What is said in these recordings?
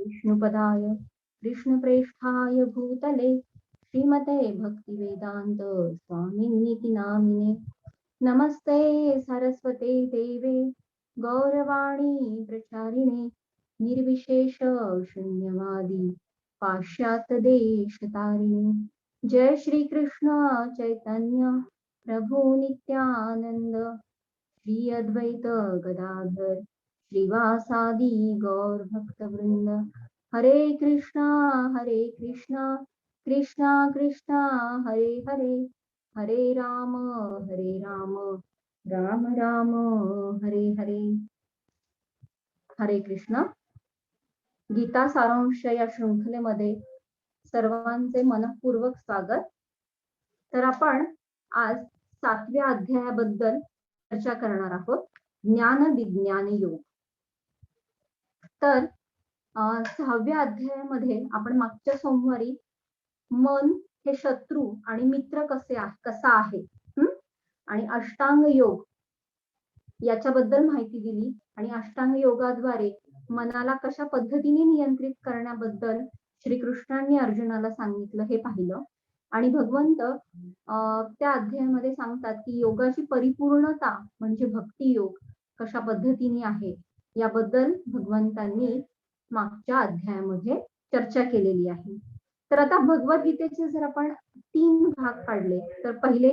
विष्णुपदाय कृष्णप्रेष्ठाय भूतले श्रीमते भक्तिवेदांत स्वामिन्नीति नामिने नमस्ते सरस्वते देवे गौरवाणी प्रचारिणे निर्विशेष शून्यवादी पाश्चात्य देशतारिणे जय श्री कृष्ण चैतन्य प्रभु नित्यानंद श्री अद्वैत गदाधर श्रीवासादि गौर भक्त वृंद हरे कृष्णा कृष्णा कृष्णा हरे हरे हरे राम राम राम हरे हरे. हरे कृष्ण. गीता सारांश या शृंखलेमध्ये सर्वांचे मनपूर्वक स्वागत. तर आपण आज 7व्या अध्यायाबद्दल चर्चा करणार आहोत, ज्ञान विज्ञान योग. तर 6व्या अध्यायामध्ये आपण मागच्या सोमवारी मन हे शत्रू आणि मित्र कसा आहे आणि अष्टांग योग याच्याबद्दल माहिती दिली आणि अष्टांग योगाद्वारे मनाला कशा पद्धतीने नियंत्रित करण्याबद्दल श्रीकृष्णांनी अर्जुनाला सांगितलं हे पाहिलं. आणि भगवंत त्या अध्यायामध्ये सांगतात की योगाची परिपूर्णता म्हणजे भक्ती योग कशा पद्धतीने आहे याबद्दल भगवंतांनी मागच्या अध्यायामध्ये चर्चा केलेली आहे. तर आता भगवद्गीतेचे जर आपण 3 भाग काढले तर पहिले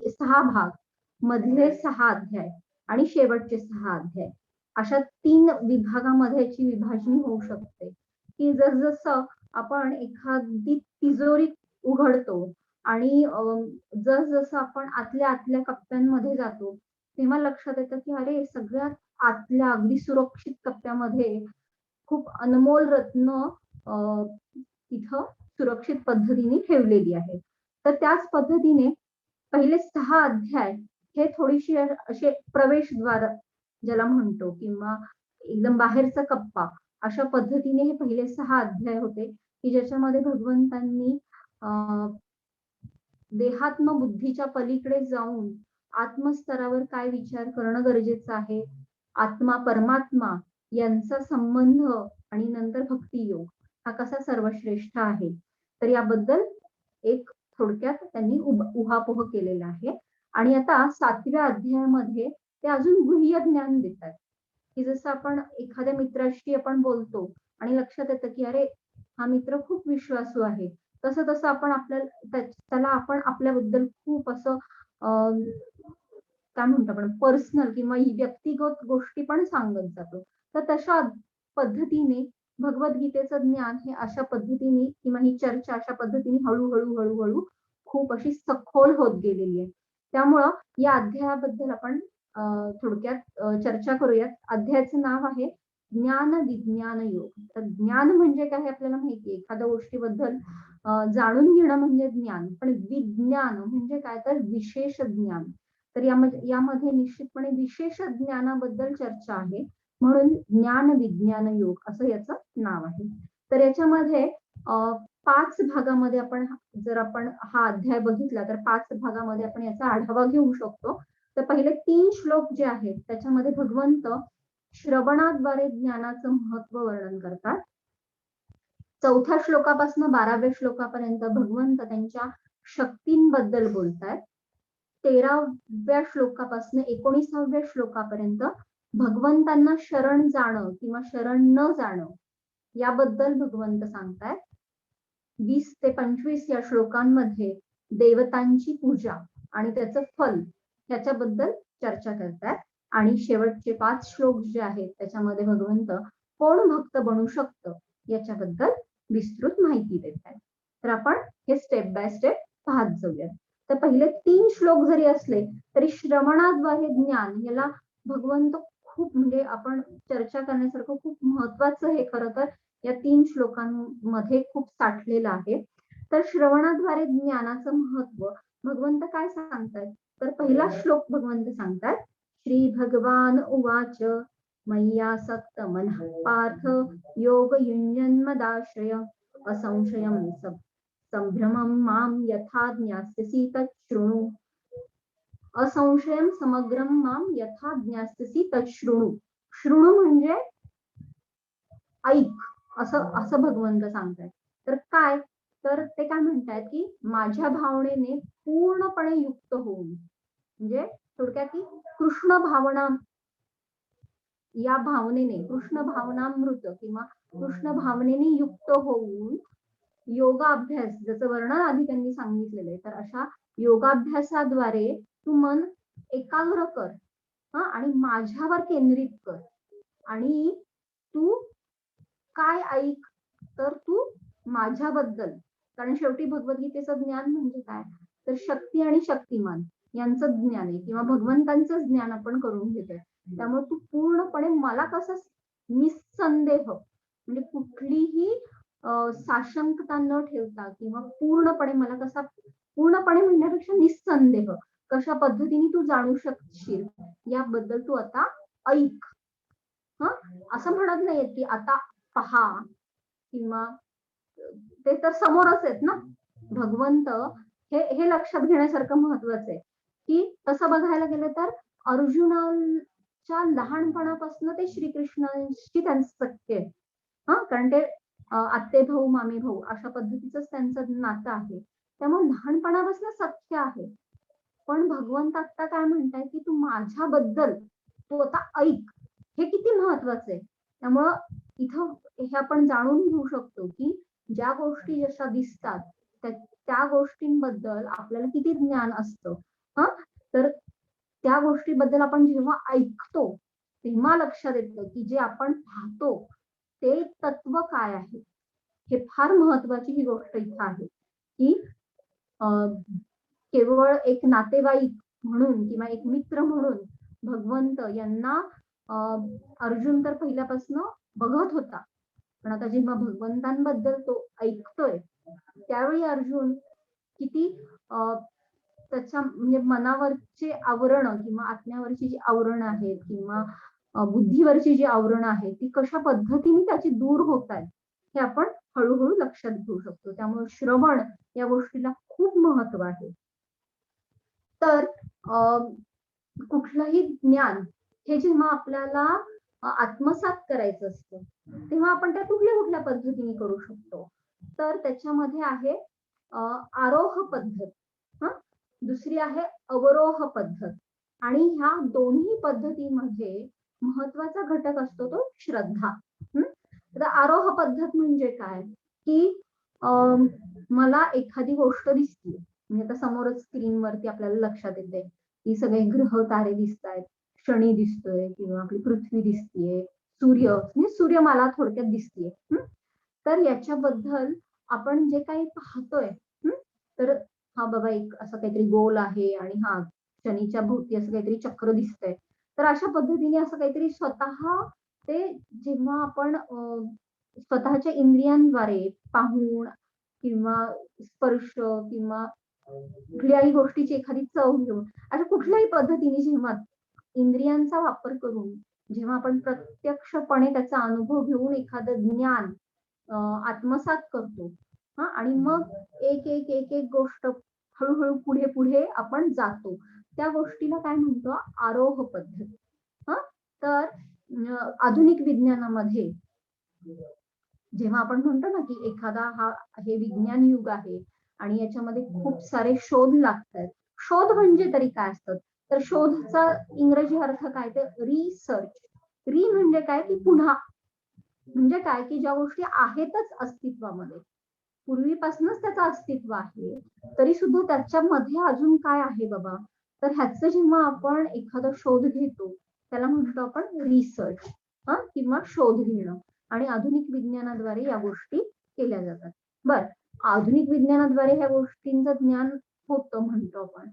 6 भाग, मधले 6 अध्याय आणि शेवटचे 6 अध्याय अशा 3 विभागामध्ये याची विभाजणी होऊ शकते. की जसं आपण एखादी तिजोरी उघडतो आणि जसं आपण आतल्या कप्प्यांमध्ये जातो तेव्हा लक्षात येतं की अरे सगळ्यात आतल्या अगदी सुरक्षित कप्प्यामध्ये खूप अनमोल रत्न तिथं सुरक्षित पद्धतीने ठेवलेली आहे. तर त्याच पद्धतीने पहिले 6 अध्याय हे थोडीशी असे प्रवेशद्वार ज्याला म्हणतो किंवा एकदम बाहेरचा कप्पा अशा पद्धतीने हे पहिले 6 अध्याय होते की ज्याच्यामध्ये भगवंतांनी देहात्म बुद्धीच्या पलीकडे जाऊन आत्मस्तरावर काय विचार करणं गरजेचं आहे, आत्मा परमात्मा यांचा संबंध आणि नंतर भक्ती योग हा कसा सर्वश्रेष्ठ आहे तर याबद्दल एक थोडक्यात त्यांनी उहापोह केलेला आहे. आणि आता 7व्या अध्यायामध्ये ते अजून गुह्य ज्ञान देतात की जसं आपण एखाद्या मित्राशी आपण बोलतो आणि लक्षात येतं की अरे हा मित्र खूप विश्वासू आहे, तसं आपण त्याला आपण आपल्याबद्दल खूप असं काय म्हणतो आपण पर्सनल किंवा व्यक्तिगत गोष्टी पण सांगत जातो. तर तशा पद्धतीने भगवद्गीतेचं ज्ञान हे अशा पद्धतीने किंवा ही चर्चा अशा पद्धतीने हळूहळू खूप अशी सखोल होत गेलेली आहे. त्यामुळं या अध्यायाबद्दल आपण थोडक्यात चर्चा करूयात. अध्यायाचं नाव आहे ज्ञान विज्ञान योग. तर ज्ञान म्हणजे काय हे आपल्याला माहितीये, एखाद्या गोष्टीबद्दल जाणून घेणं म्हणजे ज्ञान, पण विज्ञान म्हणजे काय तर विशेष ज्ञान. तर यामध्ये निश्चितपणे विशेष ज्ञानाबद्दल चर्चा आहे, म्हणून ज्ञान विज्ञान योग असं याचं नाव आहे. तर याच्यामध्ये 5 भागामध्ये आपण जर आपण हा अध्याय बघितला तर 5 भागामध्ये आपण याचा आढावा घेऊ शकतो. तर पहिले 3 श्लोक जे आहेत त्याच्यामध्ये भगवंत श्रवणाद्वारे ज्ञानाचं महत्व वर्णन करतात. 4थ्या श्लोकापासून 12व्या श्लोकापर्यंत भगवंत त्यांच्या शक्तींबद्दल बोलतात. 13व्या श्लोकापासून 19व्या श्लोकापर्यंत भगवंतांना शरण जाणं किंवा शरण न जाणं याबद्दल भगवंत सांगतात. 20 ते 25 या श्लोकांमध्ये देवतांची पूजा आणि त्याचं फल याच्याबद्दल चर्चा करतात. आणि शेवटचे 5 श्लोक जे आहेत त्याच्यामध्ये भगवंत कोण भक्त बनू शकतं याच्याबद्दल विस्तृत माहिती देतात. तर आपण हे स्टेप बाय स्टेप पाहत जाऊयात. तर पहिले 3 श्लोक जरी असले तरी श्रवणाद्वारे ज्ञान याला भगवंत खूप म्हणजे आपण चर्चा करण्यासारखं खूप महत्वाचं हे खरं तर या 3 श्लोकांमध्ये खूप साठलेलं आहे. तर श्रवणाद्वारे ज्ञानाचं महत्व भगवंत काय सांगतात तर पहिला श्लोक भगवंत सांगतात श्री भगवान उवाच मय्यासक्त मनः पार्थ योग युञ्जन्मदाश्रय असंशयं संभ्रमं मां यथा ज्ञास्यसि तच्छृणु. असंशयं समग्रं मां यथा ज्ञास्यसि तच्छृणु. शृणु म्हणजे ऐक, असं असं भगवंत सांगतायत. तर काय, तर ते काय म्हणतायत की माझ्या भावनेने पूर्णपणे युक्त होऊन, म्हणजे थोडक्यात की कृष्ण भावना, या भावनेने कृष्ण भावनामृत किंवा कृष्ण भावनेने युक्त होऊन योगाभ्यास, जसं वर्णन आधी त्यांनी सांगितलेलं आहे, तर अशा योगाभ्यासाद्वारे तू मन एकाग्र कर, आणि माझ्यावर केंद्रित कर. आणि तू काय ऐक, तर तू माझ्याबद्दल, कारण शेवटी भगवद्गीतेचं ज्ञान म्हणजे काय, तर शक्ती आणि शक्तिमान यांचं ज्ञान आहे किंवा भगवंतांचं ज्ञान आपण करून घेतोय. त्यामुळे तू पूर्णपणे मला कसं निसंदेह, म्हणजे कुठलीही साशंकता न ठेवता किंवा पूर्णपणे मला कसा, पूर्णपणे म्हणण्यापेक्षा निसंदेह कशा पद्धतीने तू जाणू शकशील याबद्दल तू आता ऐक. असं म्हणत नाहीये की आता पहा किंवा, ते तर समोरच आहेत ना भगवंत. हे लक्षात घेण्यासारखं महत्वाचं आहे की तसं बघायला गेलं तर अर्जुनाच्या लहानपणापासून ते श्रीकृष्णांशी त्यांचं सख्य आहे. कारण ते आत्ते भाऊ मामे भाऊ अशा पद्धतीच त्यांचं नातं आहे. त्यामुळे लहानपणापासून सख्य आहे. पण भगवंत आता काय म्हणताय की तू माझ्याबद्दल तू आता ऐक, हे किती महत्वाचं आहे. त्यामुळं इथं हे आपण जाणून घेऊ शकतो की ज्या गोष्टी जशा दिसतात त्या गोष्टींबद्दल आपल्याला किती ज्ञान असतं. तर त्या गोष्टीबद्दल आपण जेव्हा ऐकतो तेव्हा लक्षात येतं की जे आपण पाहतो ते तत्व काय आहे. हे फार महत्वाची ही गोष्ट इथं आहे की केवळ एक नातेवाईक म्हणून किंवा एक मित्र म्हणून भगवंत यांना अर्जुन तर पहिल्यापासून बघत होता, पण आता जेव्हा भगवंतांबद्दल तो ऐकतोय त्यावेळी अर्जुन किती त्याच्या म्हणजे मनावरचे आवरण किंवा आत्म्यावरची जी आवरण आहेत किंवा बुद्धीवरची जी आवरण आहेत ती कशा पद्धतीने त्याची दूर होत आहेत हे आपण हळूहळू लक्षात घेऊ शकतो. त्यामुळे श्रवण या गोष्टीला खूप महत्व आहे. तर कुठलंही ज्ञान हे जेव्हा आपल्याला आत्मसात करायचं असतं तेव्हा आपण त्या कुठल्या कुठल्या पद्धतीने करू शकतो, तर त्याच्यामध्ये आहे आरोह पद्धत, दुसरी आहे अवरोह पद्धत, आणि ह्या दोन्ही पद्धतीमध्ये महत्वाचा घटक असतो तो श्रद्धा. तर आरोह पद्धत म्हणजे काय की मला एखादी गोष्ट दिसते, म्हणजे आता समोरच स्क्रीनवरती आपल्याला लक्षात येते की सगळे ग्रह तारे दिसत आहेत, शनी दिसतोय किंवा आपली पृथ्वी दिसतीये, सूर्य, म्हणजे सूर्य मला थोडक्यात दिसतीये. तर याच्याबद्दल आपण जे काही पाहतोय, तर हा बाबा एक असं काहीतरी गोल आहे आणि हा शनीच्या भोवती असं काहीतरी चक्र दिसतंय. तर अशा पद्धतीने असं काहीतरी स्वतः ते जेव्हा आपण स्वतःच्या इंद्रियांद्वारे पाहून किंवा स्पर्श किंवा कुठल्याही गोष्टीची एखादी चव घेऊन अशा कुठल्याही पद्धतीने जेव्हा इंद्रियांचा वापर करून जेव्हा आपण प्रत्यक्षपणे त्याचा अनुभव घेऊन एखादं ज्ञान आत्मसात करतो, आणि मग एक एक एक एक गोष्ट हळूहळू पुढे पुढे आपण जातो, त्या गोष्टीला काय म्हणतो आरोह पद्धत. तर आधुनिक विज्ञानामध्ये जेव्हा आपण म्हणतो ना की एखादा हे विज्ञान युग आहे आणि याच्यामध्ये खूप सारे शोध लागतात. शोध म्हणजे तरी काय असतात, तर शोधचा इंग्रजी अर्थ काय, तर रिसर्च. री म्हणजे काय की पुन्हा, म्हणजे काय की ज्या गोष्टी आहेतच अस्तित्वामध्ये, पूर्वीपासूनच त्याचं अस्तित्व आहे, तरी सुद्धा त्याच्यामध्ये अजून काय आहे बाबा, तर ह्याचं जेव्हा आपण एखादा शोध घेतो त्याला म्हणतो आपण रिसर्च, किंवा शोध घेणं. आणि आधुनिक विज्ञानाद्वारे या गोष्टी केल्या जातात. बर, आधुनिक विज्ञानाद्वारे ह्या गोष्टींचं ज्ञान होतं म्हणतो आपण,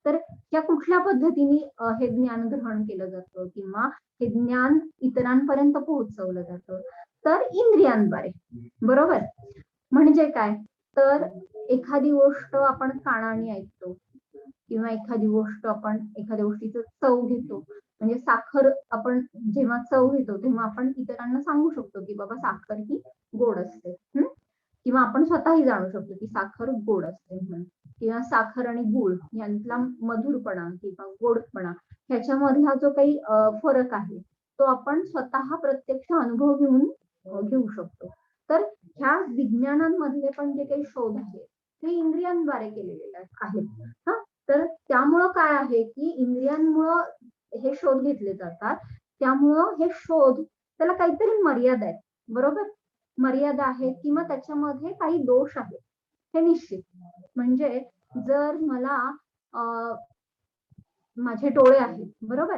तर या कुठल्या पद्धतीने हे ज्ञान ग्रहण केलं जातं किंवा हे ज्ञान इतरांपर्यंत पोहोचवलं जातं, तर इंद्रियांद्वारे. बरोबर, म्हणजे काय, तर एखादी गोष्ट आपण कानाने ऐकतो किंवा एखादी गोष्ट आपण एखाद्या गोष्टीचं चव घेतो, म्हणजे साखर आपण जेव्हा चव घेतो तेव्हा आपण इतरांना सांगू शकतो की बाबा साखर ही गोड असते, किंवा आपण स्वतःही जाणू शकतो की साखर गोड असते म्हणून, किंवा साखर आणि गुळ यांतला मधुरपणा किंवा गोडपणा ह्याच्यामधला जो काही फरक आहे तो आपण स्वतः प्रत्यक्ष अनुभव घेऊन घेऊ शकतो. तर ह्या विज्ञानांमधले पण जे काही शोध आहेत ते इंद्रियांद्वारे केलेले आहेत. हा, तर त्यामुळं काय आहे की इंद्रियांमुळं हे शोध घेतले जातात. त्यामुळं हे शोध त्याला काहीतरी मर्यादा आहेत, बरोबर, मर्यादा आहेत किंवा त्याच्यामध्ये काही दोष आहेत हे निश्चित. म्हणजे जर मला माझे डोळे आहेत, बरोबर,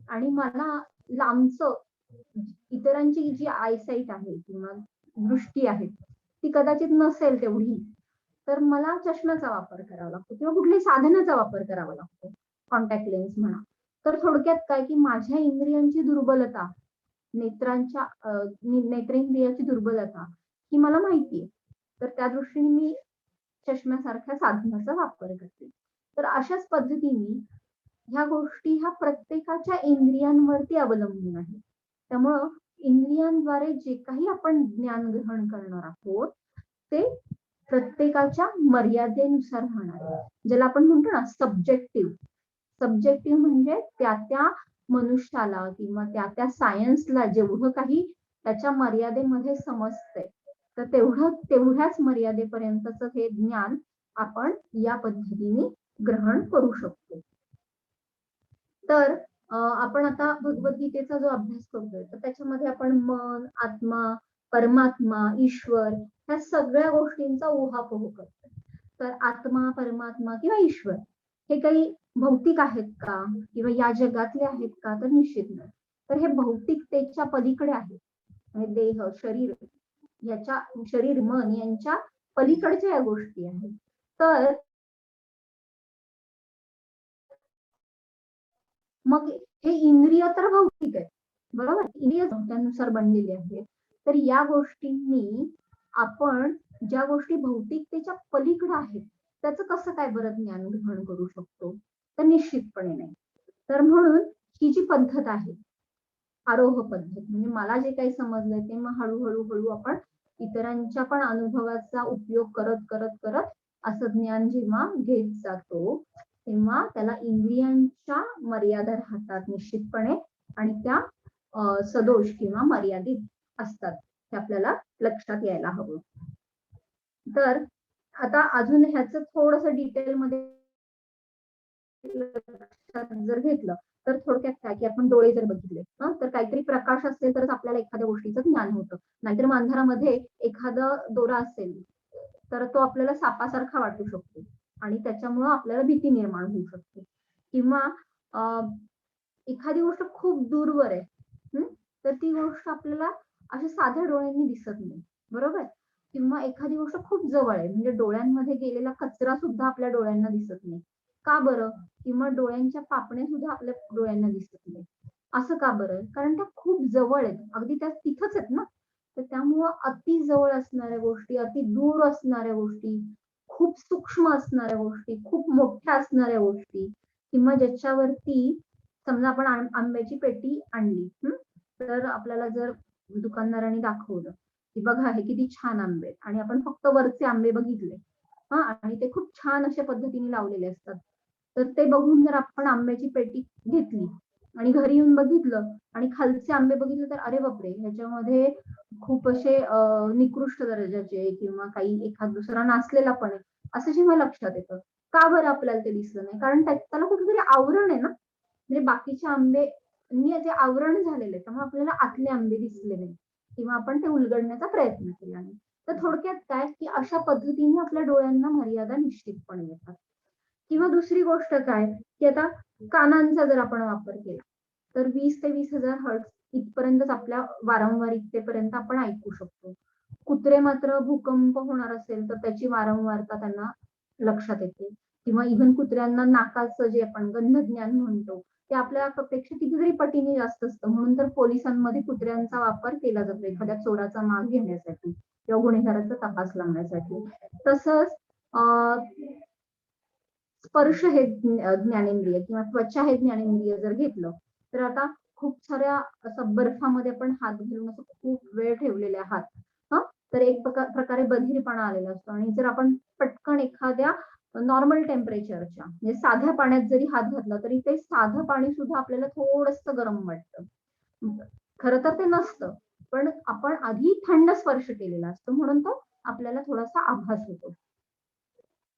आणि मला लांबचं इतरांची जी आयसाईट आहे किंवा दृष्टी आहे ती कदाचित नसेल तेवढी, तर मला चष्म्याचा वापर करावा लागतो किंवा कुठल्याही साधनाचा वापर करावा लागतो, कॉन्टॅक्ट लेन्स म्हणा. तर थोडक्यात काय की माझ्या इंद्रियांची दुर्बलता, नेत्रांच्या नेत्रेंद्रियाची दुर्बलता ही मला माहितीये. तर त्या दृष्टीने मी चष्म्यासारख्या साधनाचा वापर करते. तर अशाच पद्धतीने ह्या गोष्टी ह्या प्रत्येकाच्या इंद्रियांवरती अवलंबून आहे. त्यामुळं इंद्रियांद्वारे जे काही आपण ज्ञान ग्रहण करणार आहोत ते प्रत्येकाच्या मर्यादेनुसार राहणार आहे. ज्याला आपण म्हणतो ना सब्जेक्टिव्ह. सब्जेक्टिव्ह म्हणजे त्या मनुष्याला किंवा त्या सायन्सला जेवढं काही त्याच्या मर्यादेमध्ये समजतंय तर तेवढ्याच मर्यादेपर्यंतच हे ज्ञान आपण या पद्धतीने ग्रहण करू शकतो. तर आपण आता भगवद्गीतेचा जो अभ्यास करतोय तर त्याच्यामध्ये आपण मन, आत्मा, परमात्मा, ईश्वर ह्या सगळ्या गोष्टींचा उहापोह करतो. तर आत्मा, परमात्मा किंवा ईश्वर हे काही भौतिक आहेत का किंवा या जगातले आहेत का, तर निश्चित नाही. तर हे भौतिकतेच्या पलीकडे आहे. म्हणजे देह, शरीर, मन यांच्या पलीकडच्या या गोष्टी आहेत. तर मग हे इंद्रिय तर भौतिक आहे, बरोबर, इंद्रिय त्यानुसार बनलेली आहेत. तर या गोष्टींनी आपण ज्या गोष्टी भौतिकतेच्या पलीकडे आहेत त्याचं कसं काय बरं ज्ञान ग्रहण करू शकतो, तर निश्चितपणे नाही. तर म्हणून ही जी पद्धत आहे आरोह पद्धत, म्हणजे मला जे काही समजलंय ते मग हळूहळू आपण इतरांच्या पण अनुभवाचा उपयोग करत करत करत असं ज्ञान जेव्हा घेत जातो तेव्हा त्याला इंद्रियांच्या मर्यादा राहतात निश्चितपणे आणि त्या सदोष किंवा मर्यादित असतात हे आपल्याला लक्षात यायला हवं. तर आता अजून ह्याचं थोडस डिटेलमध्ये जर घेतलं तर थोडक्यात काय की आपण डोळे जर बघितले तर काहीतरी प्रकाश असेल तरच आपल्याला एखाद्या गोष्टीचं ज्ञान होतं. नाहीतर अंधारामध्ये एखादा दोरा असेल तर तो आपल्याला सापासारखा वाटू शकतो आणि त्याच्यामुळं आपल्याला भीती निर्माण होऊ शकते. किंवा एखादी गोष्ट खूप दूरवर आहे तर ती गोष्ट आपल्याला अशा साध्या डोळ्यांनी दिसत नाही, बरोबर. किंवा एखादी गोष्ट खूप जवळ आहे म्हणजे डोळ्यांमध्ये गेलेला कचरा सुद्धा आपल्या डोळ्यांना दिसत नाही. का बरं? किंवा डोळ्यांच्या पापण्या सुद्धा आपल्या डोळ्यांना दिसत नाही. असं का बरं? कारण त्या खूप जवळ आहेत, अगदी त्या तिथंच आहेत ना. तर त्यामुळं अति जवळ असणाऱ्या गोष्टी, अति दूर असणाऱ्या गोष्टी, खूप सूक्ष्म असणाऱ्या गोष्टी, खूप मोठ्या असणाऱ्या गोष्टी किंवा ज्याच्यावरती समजा आपण आंब्याची पेटी आणली तर आपल्याला जर दुकानदाराने दाखवलं की बघा हे किती छान आंबे आहेत आणि आपण फक्त वरचे आंबे बघितले आणि ते खूप छान अशा पद्धतीने लावलेले असतात, तर ते बघून जर आपण आंब्याची पेटी घेतली आणि घरी येऊन बघितलं आणि खालचे आंबे बघितले तर अरे बापरे ह्याच्यामध्ये खूप असे निकृष्ट दर्जाचे किंवा काही एखाद दुसरा नासलेला पण आहे असं जेव्हा लक्षात येतं. का बरं आपल्याला ते दिसलं नाही? कारण त्याला कुठेतरी आवरण आहे ना, म्हणजे बाकीच्या आंबेनी जे आवरण झालेले त्यामुळे आपल्याला आतले आंबे दिसले नाही किंवा आपण ते उलगडण्याचा प्रयत्न केला नाही. तर थोडक्यात काय की अशा पद्धतीने आपल्या डोळ्यांना मर्यादा निश्चितपणे येतात. किंवा दुसरी गोष्ट काय की आता कानांचा जर आपण वापर केला तर 20 ते 20,000 हर्ट्ज इथपर्यंतच आपल्या वारंवारितेपर्यंत आपण ऐकू शकतो. कुत्रे मात्र भूकंप होणार असेल तर त्याची वारंवारता त्यांना लक्षात येते किंवा इव्हन कुत्र्यांना नाकाचं जे आपण गंधज्ञान म्हणतो ते आपल्यापेक्षा कितीतरी पटीने जास्त असतं. म्हणून तर पोलिसांमध्ये कुत्र्यांचा वापर केला जातो एखाद्या चोराचा माग घेण्यासाठी किंवा गुन्हेगाराचा तपास लावण्यासाठी. तसंच स्पर्श हे ज्ञानेंद्रिय किंवा त्वचा हे ज्ञानेंद्रिय जर घेतलं तर आता खूप साऱ्या असं बर्फामध्ये आपण हात घालून असं खूप वेळ ठेवलेले आहात तर एक प्रकारे बधीरपणा आलेला असतो आणि जर आपण पटकन एखाद्या नॉर्मल टेम्परेचरच्या म्हणजे साध्या पाण्यात जरी हात घातला तरी ते साधं पाणी सुद्धा आपल्याला थोडंसं गरम वाटतं. खरं तर ते नसतं पण आपण आधी थंड स्पर्श केलेला असतो म्हणून तो आपल्याला थोडासा आभास होतो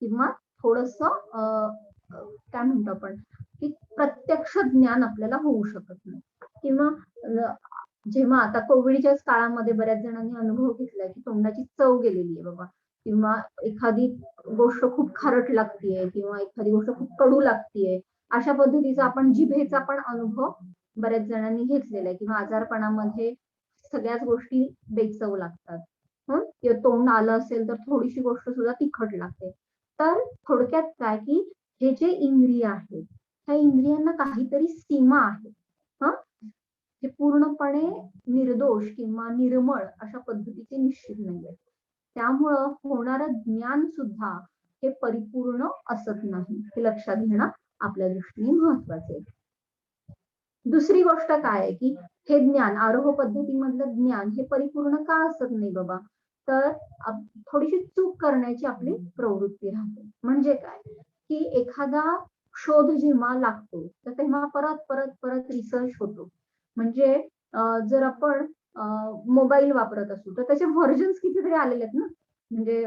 किंवा थोडस काय म्हणतो आपण की प्रत्यक्ष ज्ञान आपल्याला होऊ शकत नाही. किंवा जेव्हा आता कोविडच्याच काळामध्ये बऱ्याच जणांनी अनुभव घेतलाय की तोंडाची चव गेलेली आहे बाबा, किंवा एखादी गोष्ट खूप खारट लागतीये किंवा एखादी गोष्ट खूप कडू लागतीये, अशा पद्धतीचा आपण जिभेचा पण अनुभव बऱ्याच जणांनी घेतलेला आहे. किंवा आजारपणामध्ये सगळ्याच गोष्टी बेचव लागतात, किंवा तोंड आलं असेल तर थोडीशी गोष्ट सुद्धा तिखट लागते. तर थोडक्यात काय की हे जे इंद्रिय आहेत त्या इंद्रियांना काहीतरी सीमा आहे. हे पूर्णपणे निर्दोष किंवा निर्मळ अशा पद्धतीचे निश्चित नाहीये. त्यामुळं होणारं ज्ञान सुद्धा हे परिपूर्ण असत नाही, हे लक्षात घेणं आपल्या दृष्टीने महत्वाचे. दुसरी गोष्ट काय आहे की हे ज्ञान आरोह पद्धतीमधलं ज्ञान हे परिपूर्ण का असत नाही बाबा, तर थोडीशी चूक करण्याची आपली प्रवृत्ती राहते. म्हणजे काय की एखादा शोध जेव्हा लागतो तर तेव्हा परत परत परत रिसर्च होतो. म्हणजे जर आपण मोबाईल वापरत असू तर त्याचे व्हर्जन्स कितीतरी आलेले आहेत ना. म्हणजे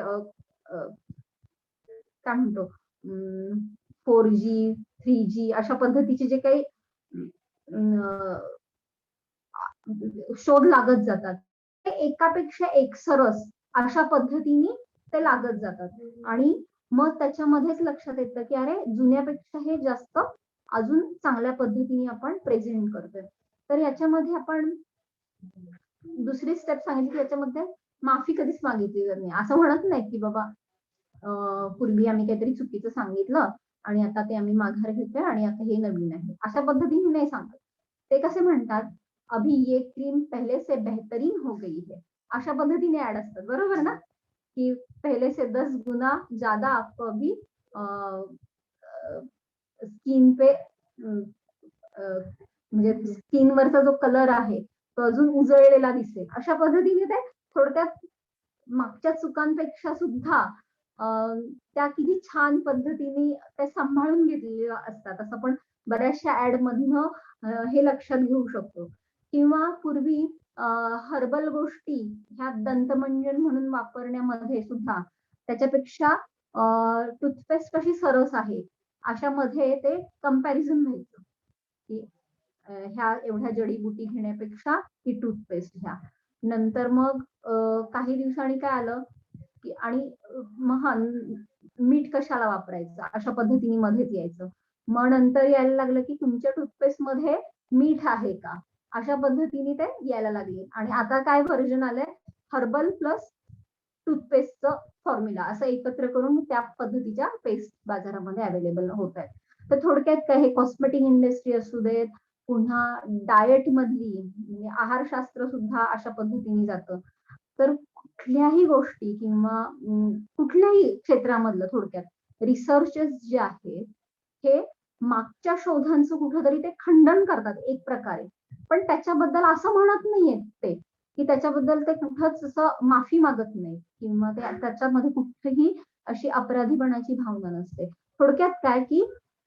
काय म्हणतो 4G 3G अशा पद्धतीचे जे काही शोध लागत जातात ते एकापेक्षा एक सरस अशा पद्धतीने ते लागत जातात. आणि मग त्याच्यामध्येच लक्षात येतं की अरे जुन्यापेक्षा हे जास्त अजून चांगल्या पद्धतीने आपण प्रेझेंट करतोय. तर याच्यामध्ये आपण दुसरी स्टेप सांगितली की याच्यामध्ये माफी कधीच मागितली जात नाही. असं म्हणत नाही की बाबा पूर्वी आम्ही काहीतरी चुकीचं सांगितलं आणि आता ते आम्ही माघार घेतोय आणि आता हे नवीन आहे, अशा पद्धतीने नाही सांगत. ते कसे म्हणतात, अभी ये क्रीम पहले से बेहतरीन हो गई है, अशा पद्धतीने ऍड असतात, बरोबर ना, की पहले से 10 गुना ज्यादा आपको अभी स्किन पे म्हणजे स्किनवरचा जो कलर आहे तो अजून उजळलेला दिसेल, अशा पद्धतीने ते थोडक्यात मागच्या चुकांपेक्षा सुद्धा त्या किती छान पद्धतीने ते सांभाळून घेतलेले असतात, असं पण बऱ्याचशा ऍड मधनं हे लक्षात घेऊ शकतो. किंवा पूर्वी हर्बल गोष्टी ह्या दंतमंजन म्हणून वापरण्यामध्ये सुद्धा त्याच्यापेक्षा टूथपेस्ट कशी सरस आहे अशा मध्ये ते कंपॅरिझन व्हायचं की ह्या एवढ्या जडीबुटी घेण्यापेक्षा ही टूथपेस्ट घ्या. नंतर मग काही दिवसांनी काय आलं की आणि मीठ कशाला वापरायचं अशा पद्धतीने मध्येच यायचं. मग नंतर यायला लागलं की तुमच्या टूथपेस्ट मध्ये मीठ आहे का, अशा पद्धतीने ते यायला लागले. आणि आता काय व्हर्जन आलंय, हर्बल प्लस टूथपेस्टचं फॉर्म्युला असं एकत्र करून त्या पद्धतीच्या पेस्ट बाजारामध्ये अवेलेबल होत आहेत. तर थोडक्यात काय हे कॉस्मेटिक इंडस्ट्री असू देत, पुन्हा डाएट मधली म्हणजे आहारशास्त्र सुद्धा अशा पद्धतीने जातं. तर कुठल्याही गोष्टी किंवा कुठल्याही क्षेत्रामधलं थोडक्यात रिसर्चेस जे आहेत हे मागच्या शोधांचं कुठंतरी ते खंडन करतात एक प्रकारे, पण त्याच्याबद्दल असं म्हणत नाहीये ते की त्याच्याबद्दल ते कुठंच असं माफी मागत नाही किंवा त्याच्यामध्ये कुठेही अशी अपराधीपणाची भावना नसते. थोडक्यात काय की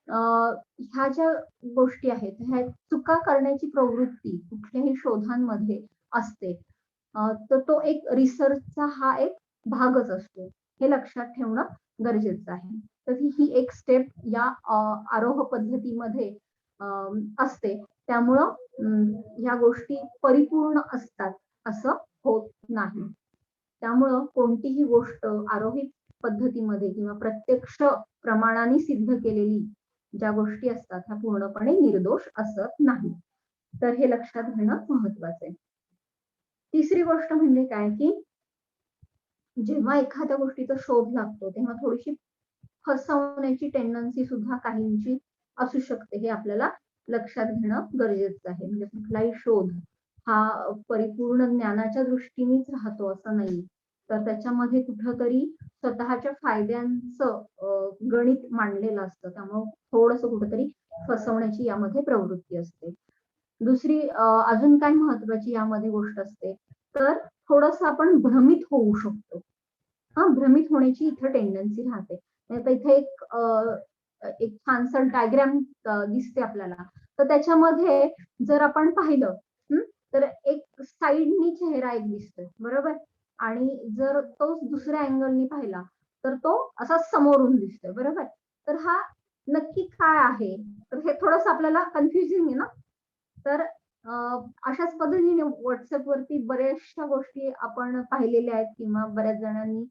ह्या ज्या गोष्टी आहेत ह्या चुका करण्याची प्रवृत्ती कुठल्याही शोधांमध्ये असते. तर तो एक रिसर्चचा हा एक भागच असतो, हे लक्षात ठेवणं गरजेचं आहे. तर ही एक स्टेप या आरोह पद्धतीमध्ये असते. त्यामुळं ह्या गोष्टी परिपूर्ण असतात असं होत नाही. त्यामुळं कोणतीही गोष्ट आरोही पद्धतीमध्ये किंवा प्रत्यक्ष प्रमाणाने सिद्ध केलेली ज्या गोष्टी असतात ह्या पूर्णपणे निर्दोष असत नाही. तर हे लक्षात घेणं महत्वाचं आहे. तिसरी गोष्ट म्हणजे काय की जेव्हा एखाद्या गोष्टीचा शोध लागतो तेव्हा थोडीशी फसवण्याची टेंडन्सी सुद्धा काहींची असू शकते, हे आपल्याला लक्षात घेणं गरजेचं आहे. म्हणजे कुठलाही शोध हा परिपूर्ण ज्ञानाच्या दृष्टीनेच राहतो असं नाही, तर त्याच्यामध्ये कुठंतरी स्वतःच्या फायद्यांचं गणित मांडलेलं असतं. त्यामुळे थोडस कुठंतरी फसवण्याची यामध्ये प्रवृत्ती असते. दुसरी अजून काय महत्वाची यामध्ये गोष्ट असते, तर थोडस आपण भ्रमित होऊ शकतो. भ्रमित होण्याची इथं टेंडन्सी राहते. आता इथे एक छानसा डायग्राम दिसते आपल्याला, तर त्याच्यामध्ये जर आपण पाहिलं तर एक साईडनी चेहरा एक दिसतोय, बरोबर? आणि जर तोच दुसऱ्या अँगलनी पाहिला तर तो असा समोरून दिसतोय, बरोबर? तर हा नक्की काय आहे? तर हे थोडंसं आपल्याला कन्फ्युजिंग आहे ना? तर अशाच पद्धतीने WhatsAppवरती बऱ्याचशा गोष्टी आपण पाहिलेल्या आहेत किंवा बऱ्याच जणांनी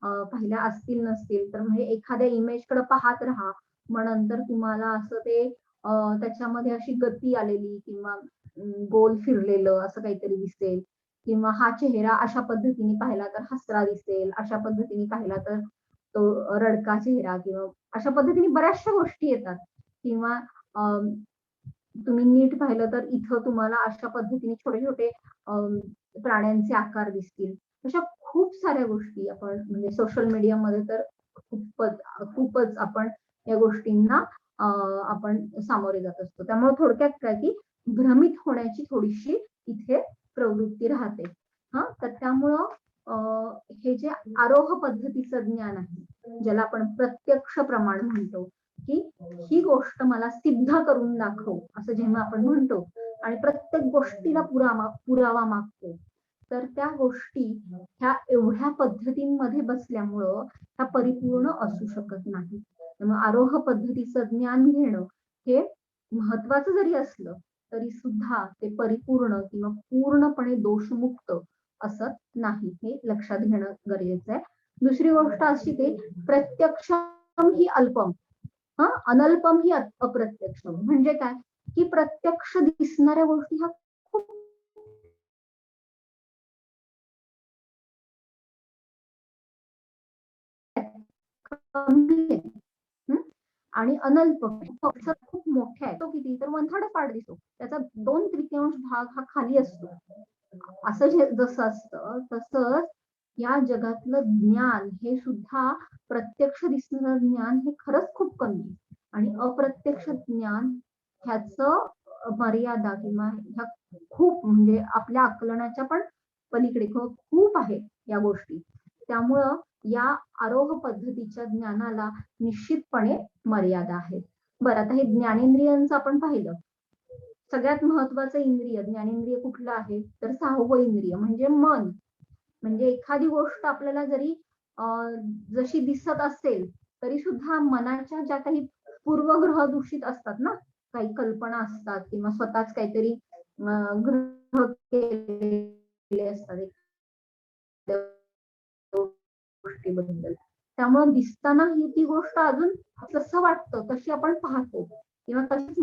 पाहिल्या असतील नसतील. तर म्हणजे एखाद्या इमेजकडे पाहत राहा. मग नंतर तुम्हाला असं ते त्याच्यामध्ये अशी गती आलेली किंवा गोल फिरलेलं असं काहीतरी दिसेल किंवा हा चेहरा अशा पद्धतीने पाहिला तर हसरा दिसेल, अशा पद्धतीने पाहिला तर तो रडका चेहरा किंवा अशा पद्धतीने बऱ्याचशा गोष्टी येतात किंवा तुम्ही नीट पाहिलं तर इथं तुम्हाला अशा पद्धतीने छोटे-छोटे प्राण्यांचे आकार दिसतील. अशा खूप साऱ्या गोष्टी आपण म्हणजे सोशल मीडियामध्ये तर खूपच खूपच आपण या गोष्टींना आपण सामोरे जात असतो. त्यामुळे थोडक्यात काय की भ्रमित होण्याची थोडीशी इथे प्रवृत्ती राहते. हां, तर त्यामुळं हे जे आरोह पद्धतीचं ज्ञान आहे, ज्याला आपण प्रत्यक्ष प्रमाण म्हणतो, की ही गोष्ट मला सिद्ध करून दाखव, असं जेव्हा आपण म्हणतो आणि प्रत्येक गोष्टीला पुरावा मागतो, तर त्या गोष्टी ह्या एवढ्या पद्धतींमध्ये बसल्यामुळं ह्या परिपूर्ण असू शकत नाही. त्यामुळे आरोह पद्धतीचं ज्ञान घेणं हे महत्वाचं जरी असलं तरी सुद्धा ते परिपूर्ण किंवा पूर्णपणे दोषमुक्त असत नाही, हे लक्षात घेणं गरजेचं आहे. दुसरी गोष्ट अशी की प्रत्यक्षम ही अल्पम, अनल्पम ही अप्रत्यक्षम. म्हणजे काय की प्रत्यक्ष दिसणाऱ्या गोष्टी ह्या खूप कमी आहे. आणि अनल्प खूप मोठा आहे. तो किती तर 1/3 पार्ट दिसतो. त्याचा 2/3 भाग हा खाली असतो. असं जसं असतं तसंच या जगातलं ज्ञान हे सुद्धा प्रत्यक्ष दिसणारं ज्ञान हे खरंच खूप कमी आहे. आणि अप्रत्यक्ष ज्ञान ह्याचं मर्यादा किंवा ह्या खूप म्हणजे आपल्या आकलनाच्या पण पलीकडे खूप आहे या गोष्टी. त्यामुळं या आरोह पद्धतीच्या ज्ञानाला निश्चितपणे मर्यादा आहेत. बरं, आता हे ज्ञानेंद्रियांचं आपण पाहिलं. सगळ्यात महत्वाचं इंद्रिय, ज्ञानेंद्रिय कुठलं आहे? तर 6वं इंद्रिय म्हणजे मन. म्हणजे एखादी गोष्ट आपल्याला जरी जशी दिसत असेल, तरी सुद्धा मनाच्या ज्या काही पूर्वग्रह दूषित असतात ना, काही कल्पना असतात किंवा स्वतःच काहीतरी ग्रह केलेले असतात गोष्टीबद्दल. त्यामुळे दिसताना ही ती गोष्ट अजून जसं वाटतं तशी आपण पाहतो किंवा तशीच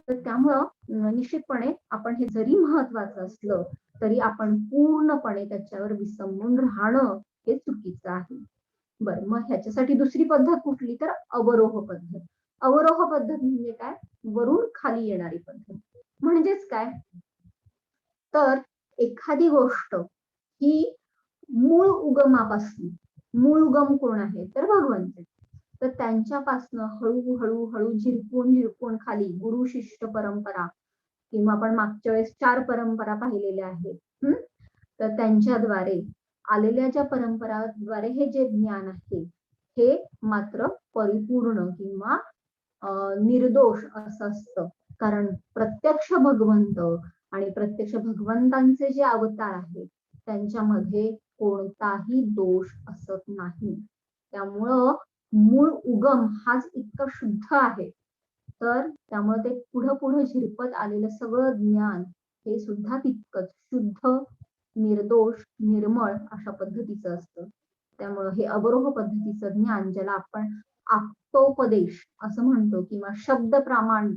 तर त्यामुळं निश्चितपणे आपण हे जरी महत्वाचं असलं तरी आपण पूर्णपणे त्याच्यावर विसंबून राहणं हे चुकीचं आहे. बरं, मग ह्याच्यासाठी दुसरी पद्धत कुठली तर अवरोह पद्धत. अवरोह पद्धत म्हणजे काय? वरून खाली येणारी पद्धत. म्हणजेच काय? तर एखादी गोष्ट ही मूळ उगमापासून, मूळ उगम कोण आहे? तर भगवंत. तर त्यांच्यापासनं हळू झिरपून खाली गुरु शिष्य परंपरा किंवा आपण मागच्या वेळेस 4 परंपरा पाहिलेल्या आहेत. तर त्यांच्याद्वारे आलेल्या ज्या परंपराद्वारे हे जे ज्ञान आहे, हे मात्र परिपूर्ण किंवा निर्दोष असं असतं. कारण प्रत्यक्ष भगवंत आणि प्रत्यक्ष भगवंतांचे जे अवतार आहेत, त्यांच्यामध्ये कोणताही दोष असत नाही. त्यामुळं मूळ उगम हाच इतका शुद्ध आहे. तर त्यामुळे ते पुढं झिरपत आलेलं सगळं ज्ञान हे सुद्धा तितकंच शुद्ध, निर्दोष, निर्मळ अशा पद्धतीचं असतं. त्यामुळं हे अवरोह पद्धतीचं ज्ञान ज्याला आपण आप्तोपदेश असं म्हणतो किंवा शब्द प्रमाण,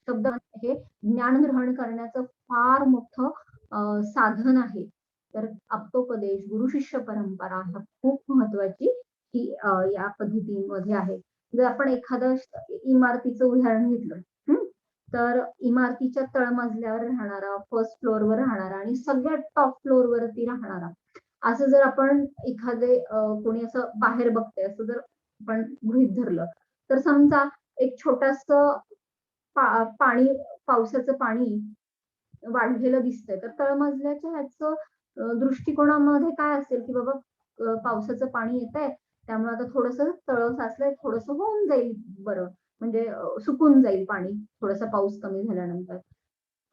शब्द हे ज्ञान ग्रहण करण्याचं फार मोठं साधन आहे. तर आप्तोपदेश, गुरु शिष्य परंपरा ह्या खूप महत्वाची ही या पद्धतीमध्ये आहे. जर आपण एखादं इमारतीचं उदाहरण घेतलं, तर इमारतीच्या तळमजल्यावर राहणारा, फर्स्ट फ्लोअरवर राहणारा आणि सगळ्यात टॉप फ्लोअरवरती राहणारा, असं जर आपण एखादे कोणी असं बाहेर बघतंय असं जर आपण गृहीत धरलं, तर समजा एक छोटंसं पाणी, पावसाचं पाणी वाढलेलं दिसतंय. तर तळमजल्याच्या ह्याचं दृष्टिकोनामध्ये काय असेल, की बाबा पावसाचं पाणी येतंय, त्यामुळे आता थोडंसं तळं साचलंय, थोडंसं होऊन जाईल बरं. म्हणजे सुकून जाईल पाणी थोडासा पाऊस कमी झाल्यानंतर.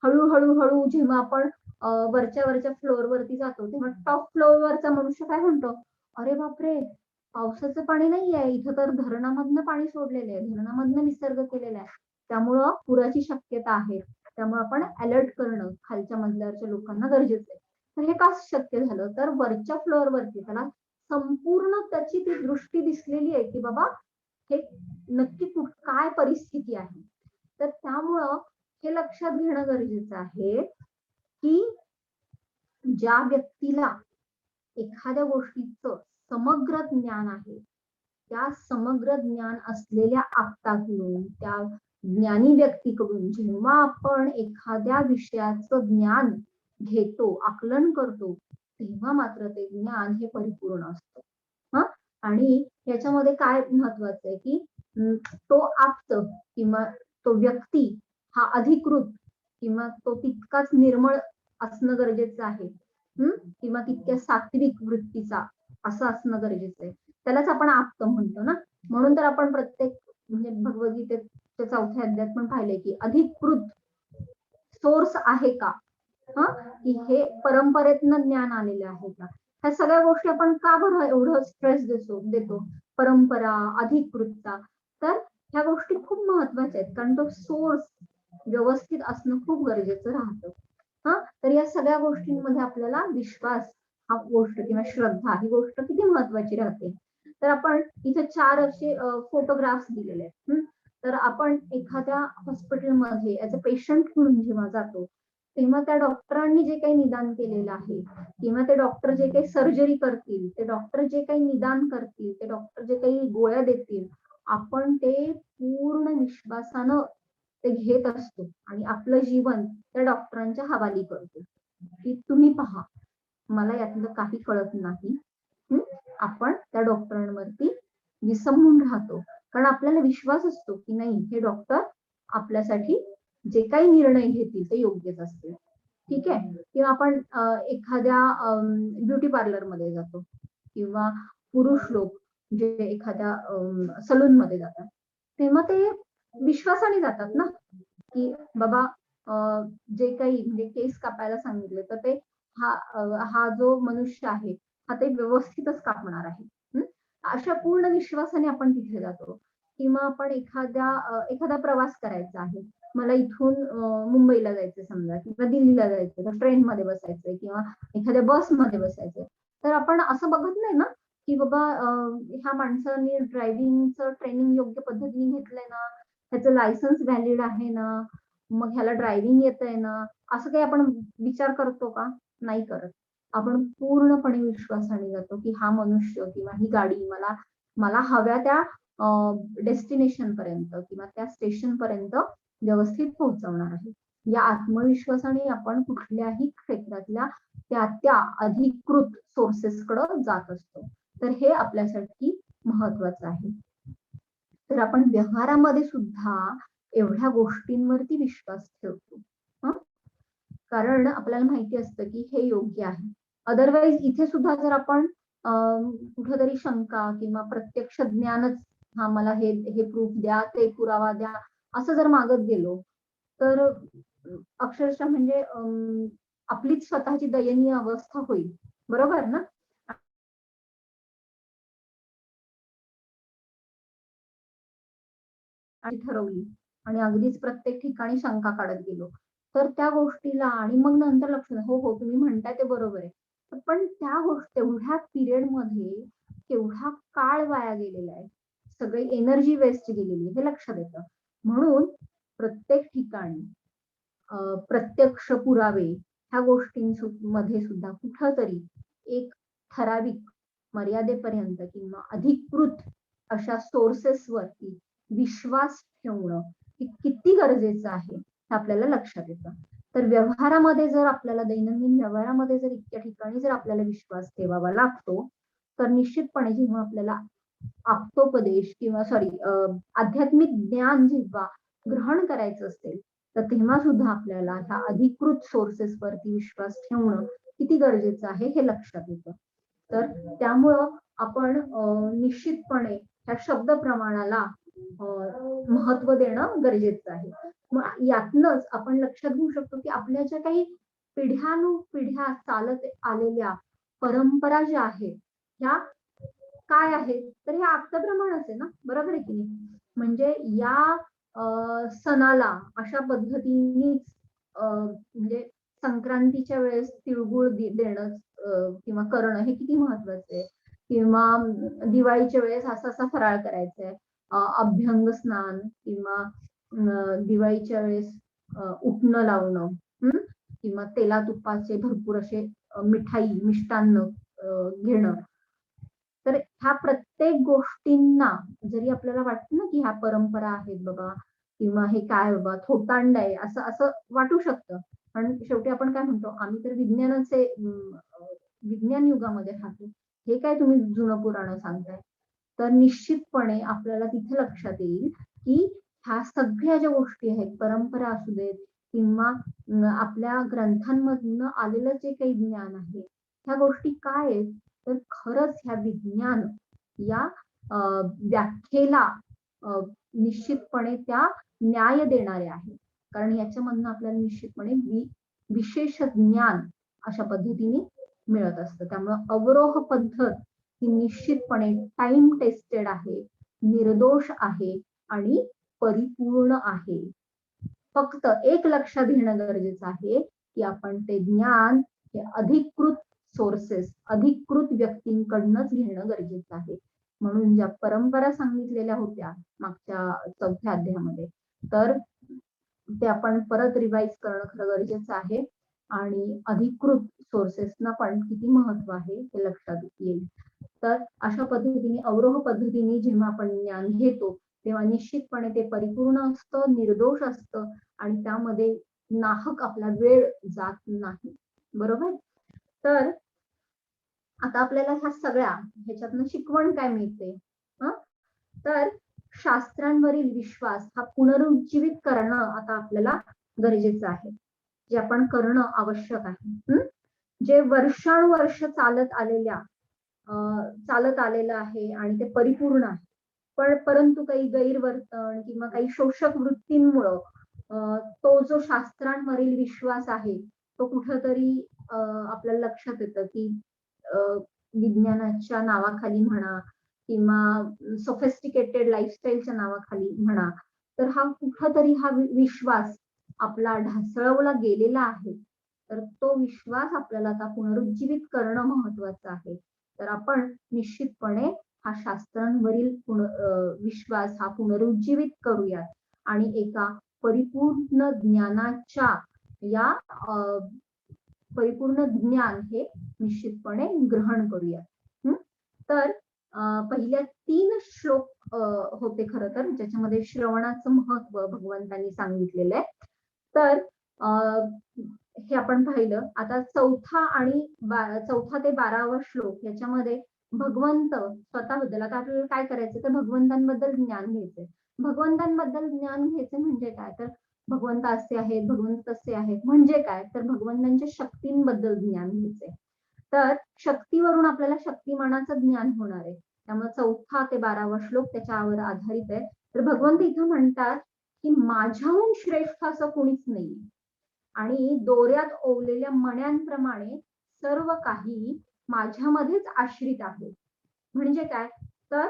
हळूहळू जेव्हा आपण वरच्या फ्लोअरवरती जातो तेव्हा टॉप फ्लोअरवरचा मनुष्य काय म्हणतो, अरे बापरे, पावसाचं पाणी नाहीये इथं, तर धरणामधनं पाणी सोडलेलं आहे, धरणामधनं विसर्ग केलेला आहे, त्यामुळं पुराची शक्यता आहे. त्यामुळे आपण अलर्ट करणं खालच्या मजल्यावरच्या लोकांना गरजेचं आहे. तर हे का शक्य झालं, तर वरच्या फ्लोअरवरती त्याला संपूर्ण त्याची ती दृष्टी दिसलेली आहे की बाबा हे नक्की काय परिस्थिती आहे. तर त्यामुळं हे लक्षात घेणं गरजेचं आहे की ज्या व्यक्तीला एखाद्या गोष्टीचं समग्र ज्ञान आहे, त्या समग्र ज्ञान असलेल्या आप्ताकडून, त्या ज्ञानी व्यक्तीकडून जेव्हा आपण एखाद्या विषयाचं ज्ञान घेतो, आकलन करतो, तेव्हा मात्र ते ज्ञान हे परिपूर्ण असतं. हा, आणि याच्यामध्ये काय महत्वाचं आहे की तो आप्त किंवा तो व्यक्ती हा अधिकृत किंवा तो तितकाच निर्मळ असणं गरजेचं आहे, किंवा तितक्या सात्विक वृत्तीचा असं असणं गरजेचं आहे. त्यालाच आपण आप्त म्हणतो ना. म्हणून तर आपण प्रत्येक म्हणजे भगवद्गीतेच्या 4थ्या अध्यायात पण पाहिले की अधिकृत सोर्स आहे का, की हे परंपरेतनं ज्ञान आलेलं आहे का. ह्या सगळ्या गोष्टी आपण का बरं एवढं स्ट्रेस देतो, परंपरा, अधिकृतता. तर ह्या गोष्टी खूप महत्वाच्या आहेत, कारण तो सोर्स व्यवस्थित असणं खूप गरजेचं राहतं. तर या सगळ्या गोष्टींमध्ये आपल्याला विश्वास हा गोष्ट किंवा श्रद्धा ही गोष्ट किती महत्वाची राहते. तर आपण इथे 4 असे फोटोग्राफ्स दिलेले आहेत. तर आपण एखाद्या हॉस्पिटलमध्ये ऍज अ पेशंट म्हणून जेव्हा जातो तेव्हा त्या डॉक्टरांनी जे काही निदान केलेलं आहे किंवा ते डॉक्टर जे काही सर्जरी करतील, ते डॉक्टर जे काही निदान करतील, ते डॉक्टर जे काही गोळ्या देतील, आपण ते पूर्ण विश्वासानं ते घेत असतो आणि आपलं जीवन त्या डॉक्टरांच्या हवाली करतो की तुम्ही पहा, मला यातलं काही कळत नाही. आपण त्या डॉक्टरांवरती विसंबून राहतो, कारण आपल्याला विश्वास असतो की नाही, हे डॉक्टर आपल्यासाठी जे काही निर्णय घेतील ते योग्यच असतील. ठीक आहे. किंवा आपण एखाद्या ब्युटी पार्लर मध्ये जातो किंवा पुरुष लोक जे एखाद्या सलून मध्ये जातात, तेव्हा ते विश्वासाने जातात ना की बाबा जे काही म्हणजे केस कापायला सांगितले तर ते हा जो मनुष्य आहे हा ते व्यवस्थितच कापणार आहे. अशा पूर्ण विश्वासाने आपण तिथे जातो. किंवा आपण एखादा प्रवास करायचा आहे, मला इथून मुंबईला जायचं समजा किंवा दिल्लीला जायचं, तर ट्रेन मध्ये बसायचंय किंवा एखाद्या बस मध्ये बसायचंय, तर आपण असं बघत नाही ना की बाबा ह्या माणसाने ड्रायव्हिंगचं ट्रेनिंग योग्य पद्धतीने घेतलंय ना, ह्याचं लायसन्स व्हॅलिड आहे ना, मग ह्याला ड्रायव्हिंग येतंय ना, असं काही आपण विचार करतो का? नाही करत. आपण पूर्णपणे विश्वासाने जातो की हा मनुष्य किंवा ही गाडी मला हव्या त्या डेस्टिनेशन पर्यंत किंवा त्या स्टेशन पर्यंत व्यवस्थित पोहोचवणार आहे. या आत्मविश्वासाने आपण कुठल्याही क्षेत्रातल्या त्या अधिकृत सोर्सेसकडे जात असतो. तर हे आपल्यासाठी महत्वाचं आहे. तर आपण व्यवहारामध्ये सुद्धा एवढ्या गोष्टींवरती विश्वास ठेवतो, कारण आपल्याला माहिती असतं की हे योग्य आहे. अदरवाईज इथे सुद्धा जर आपण कुठेतरी शंका किंवा प्रत्यक्ष ज्ञानच, हा मला हे प्रूफ द्या, ते पुरावा द्या, असं जर मागत गेलो तर अक्षरशः म्हणजे आपलीच स्वतःची दयनीय अवस्था होईल. बरोबर ना. आणि ठरवली आणि अगदीच प्रत्येक ठिकाणी शंका काढत गेलो तर त्या गोष्टीला, आणि मग नंतर लक्षात हो हो तुम्ही म्हणताय ते बरोबर आहे, पण त्या गोष्ट तेवढ्या पिरियड मध्ये केवढा काळ वाया गेलेला आहे, सगळी एनर्जी वेस्ट गेलेली हे लक्षात येतं. म्हणून प्रत्येक ठिकाणी प्रत्यक्ष पुरावे ह्या गोष्टींमध्ये सुद्धा कुठंतरी एक ठराविक मर्यादेपर्यंत किंवा अधिकृत अशा सोर्सेस वरती विश्वास ठेवणं किती गरजेचं आहे हे आपल्याला लक्षात येतं. तर व्यवहारामध्ये जर आपल्याला दैनंदिन व्यवहारामध्ये जर इतक्या ठिकाणी जर आपल्याला विश्वास ठेवावा लागतो, तर निश्चितपणे जेव्हा आपल्याला आप्तोपदेश किंवा आध्यात्मिक ज्ञान जेव्हा ग्रहण करायचं असेल, तर तेव्हा सुद्धा आपल्याला ह्या अधिकृत सोर्सेस वरती विश्वास ठेवणं किती गरजेचं आहे हे लक्षात येतं. तर त्यामुळं आपण निश्चितपणे ह्या शब्द प्रमाणाला महत्व देणं गरजेचं आहे. मग यातनच आपण लक्षात घेऊ शकतो की आपल्या ज्या काही पिढ्यानुपिढ्या चालत आलेल्या परंपरा ज्या आहेत ह्या काय आहेत, तर हे आपल्याप्रमाणेच आहे ना, बरोबर आहे की नाही? म्हणजे या सणाला अशा पद्धतीनेच म्हणजे संक्रांतीच्या वेळेस तिळगुळ देणं किंवा करणं हे किती महत्वाचं आहे. किंवा दिवाळीच्या वेळेस असा असा फराळ करायचा आहे. अभ्यंग स्नान किंवा दिवाळीच्या वेळेस उटणं लावणं, किंवा तेला तुपाचे भरपूर असे मिठाई मिष्टान्न घेणं. तर ह्या प्रत्येक गोष्टींना जरी आपल्याला वाटतं ना की ह्या परंपरा आहेत बाबा किंवा हे काय बाबा थोतांड आहे असं असं वाटू शकतं. पण शेवटी आपण काय म्हणतो, आम्ही तर विज्ञान युगामध्ये राहतो. हे काय तुम्ही जुनं पुराण सांगताय? तर निश्चितपणे आपल्याला तिथे लक्षात येईल की ह्या सगळ्या ज्या गोष्टी आहेत, परंपरा असू देत किंवा आपल्या ग्रंथांमधनं आलेलं जे काही ज्ञान आहे, ह्या गोष्टी काय आहेत, तर खरंच ह्या विज्ञान या व्याख्येला निश्चितपणे त्या न्याय देणारे आहे. कारण याच्यामधनं आपल्याला निश्चितपणे विशेष ज्ञान अशा पद्धतीने मिळत असतं. त्यामुळे अवरोह पद्धत ही निश्चितपणे टाइम टेस्टेड आहे, निर्दोष आहे आणि परिपूर्ण आहे. फक्त एक लक्षात घेणं गरजेचं आहे की आपण ते ज्ञान हे अधिकृत सोर्सेस, अधिकृत व्यक्तींकडनंच घेणं गरजेचं आहे. म्हणून ज्या परंपरा सांगितलेल्या होत्या मागच्या 4थ्या अध्यायामध्ये, तर ते आपण परत रिवाइज करणं खरं गरजेचं आहे आणि अधिकृत सोर्सेसना पण किती महत्व आहे हे लक्षात येईल. तर अशा पद्धतीने अवरोह पद्धतीने जेव्हा आपण ज्ञान घेतो तेव्हा निश्चितपणे ते परिपूर्ण असतं, निर्दोष असतं आणि त्यामध्ये नाहक आपला वेळ जात नाही. बरोबर? तर आता आपल्याला ह्या सगळ्या ह्याच्यातनं शिकवण काय मिळते? तर शास्त्रांवरील विश्वास हा पुनरुज्जीवित करणं आता आपल्याला गरजेचं आहे. जे आपण करणं आवश्यक आहे. जे वर्षानुवर्ष चालत आलेलं आहे आणि ते परिपूर्ण आहे. परंतु काही गैरवर्तन किंवा काही शोषक वृत्तींमुळं तो जो शास्त्रांवरील विश्वास आहे तो कुठंतरी आपल्याला लक्षात येतं की विज्ञानाच्या नावाखाली म्हणा किंवा सोफिस्टिकेटेड लाईफस्टाईलच्या नावाखाली म्हणा, तर हा कुठंतरी हा विश्वास आपला ढासळवला गेलेला आहे. तर तो विश्वास आपल्याला आता पुनरुज्जीवित करणं महत्वाचं आहे. तर आपण निश्चितपणे हा शास्त्रांवरील विश्वास हा पुनरुज्जीवित करूयात आणि एका परिपूर्ण ज्ञानाच्या या परिपूर्ण ज्ञान हे निश्चितपणे ग्रहण करूयात. तर पहिल्या 3 श्लोक होते खरं तर, ज्याच्यामध्ये श्रवणाचं महत्व भगवंतांनी सांगितलेलं आहे. तर हे आपण पाहिलं. आता 4था ते 12वा श्लोक याच्यामध्ये भगवंत स्वतःबद्दल, आता आपल्याला काय करायचं तर भगवंतांबद्दल ज्ञान घ्यायचंय. भगवंतांबद्दल ज्ञान घ्यायचं म्हणजे काय, तर भगवंत असे आहेत, भगवंत तसे आहेत म्हणजे काय, तर भगवंतांच्या शक्तींबद्दल ज्ञान घ्यायचंय. तर शक्तीवरून आपल्याला शक्तिमानाचं ज्ञान होणार आहे. त्यामुळे 4था ते 12वा श्लोक त्याच्यावर आधारित आहे. तर भगवंत इथं म्हणतात की माझ्याहून श्रेष्ठ असं कोणीच नाही आणि दोऱ्यात ओवलेल्या मण्यांप्रमाणे सर्व काही माझ्यामध्येच आश्रित आहे. म्हणजे काय, तर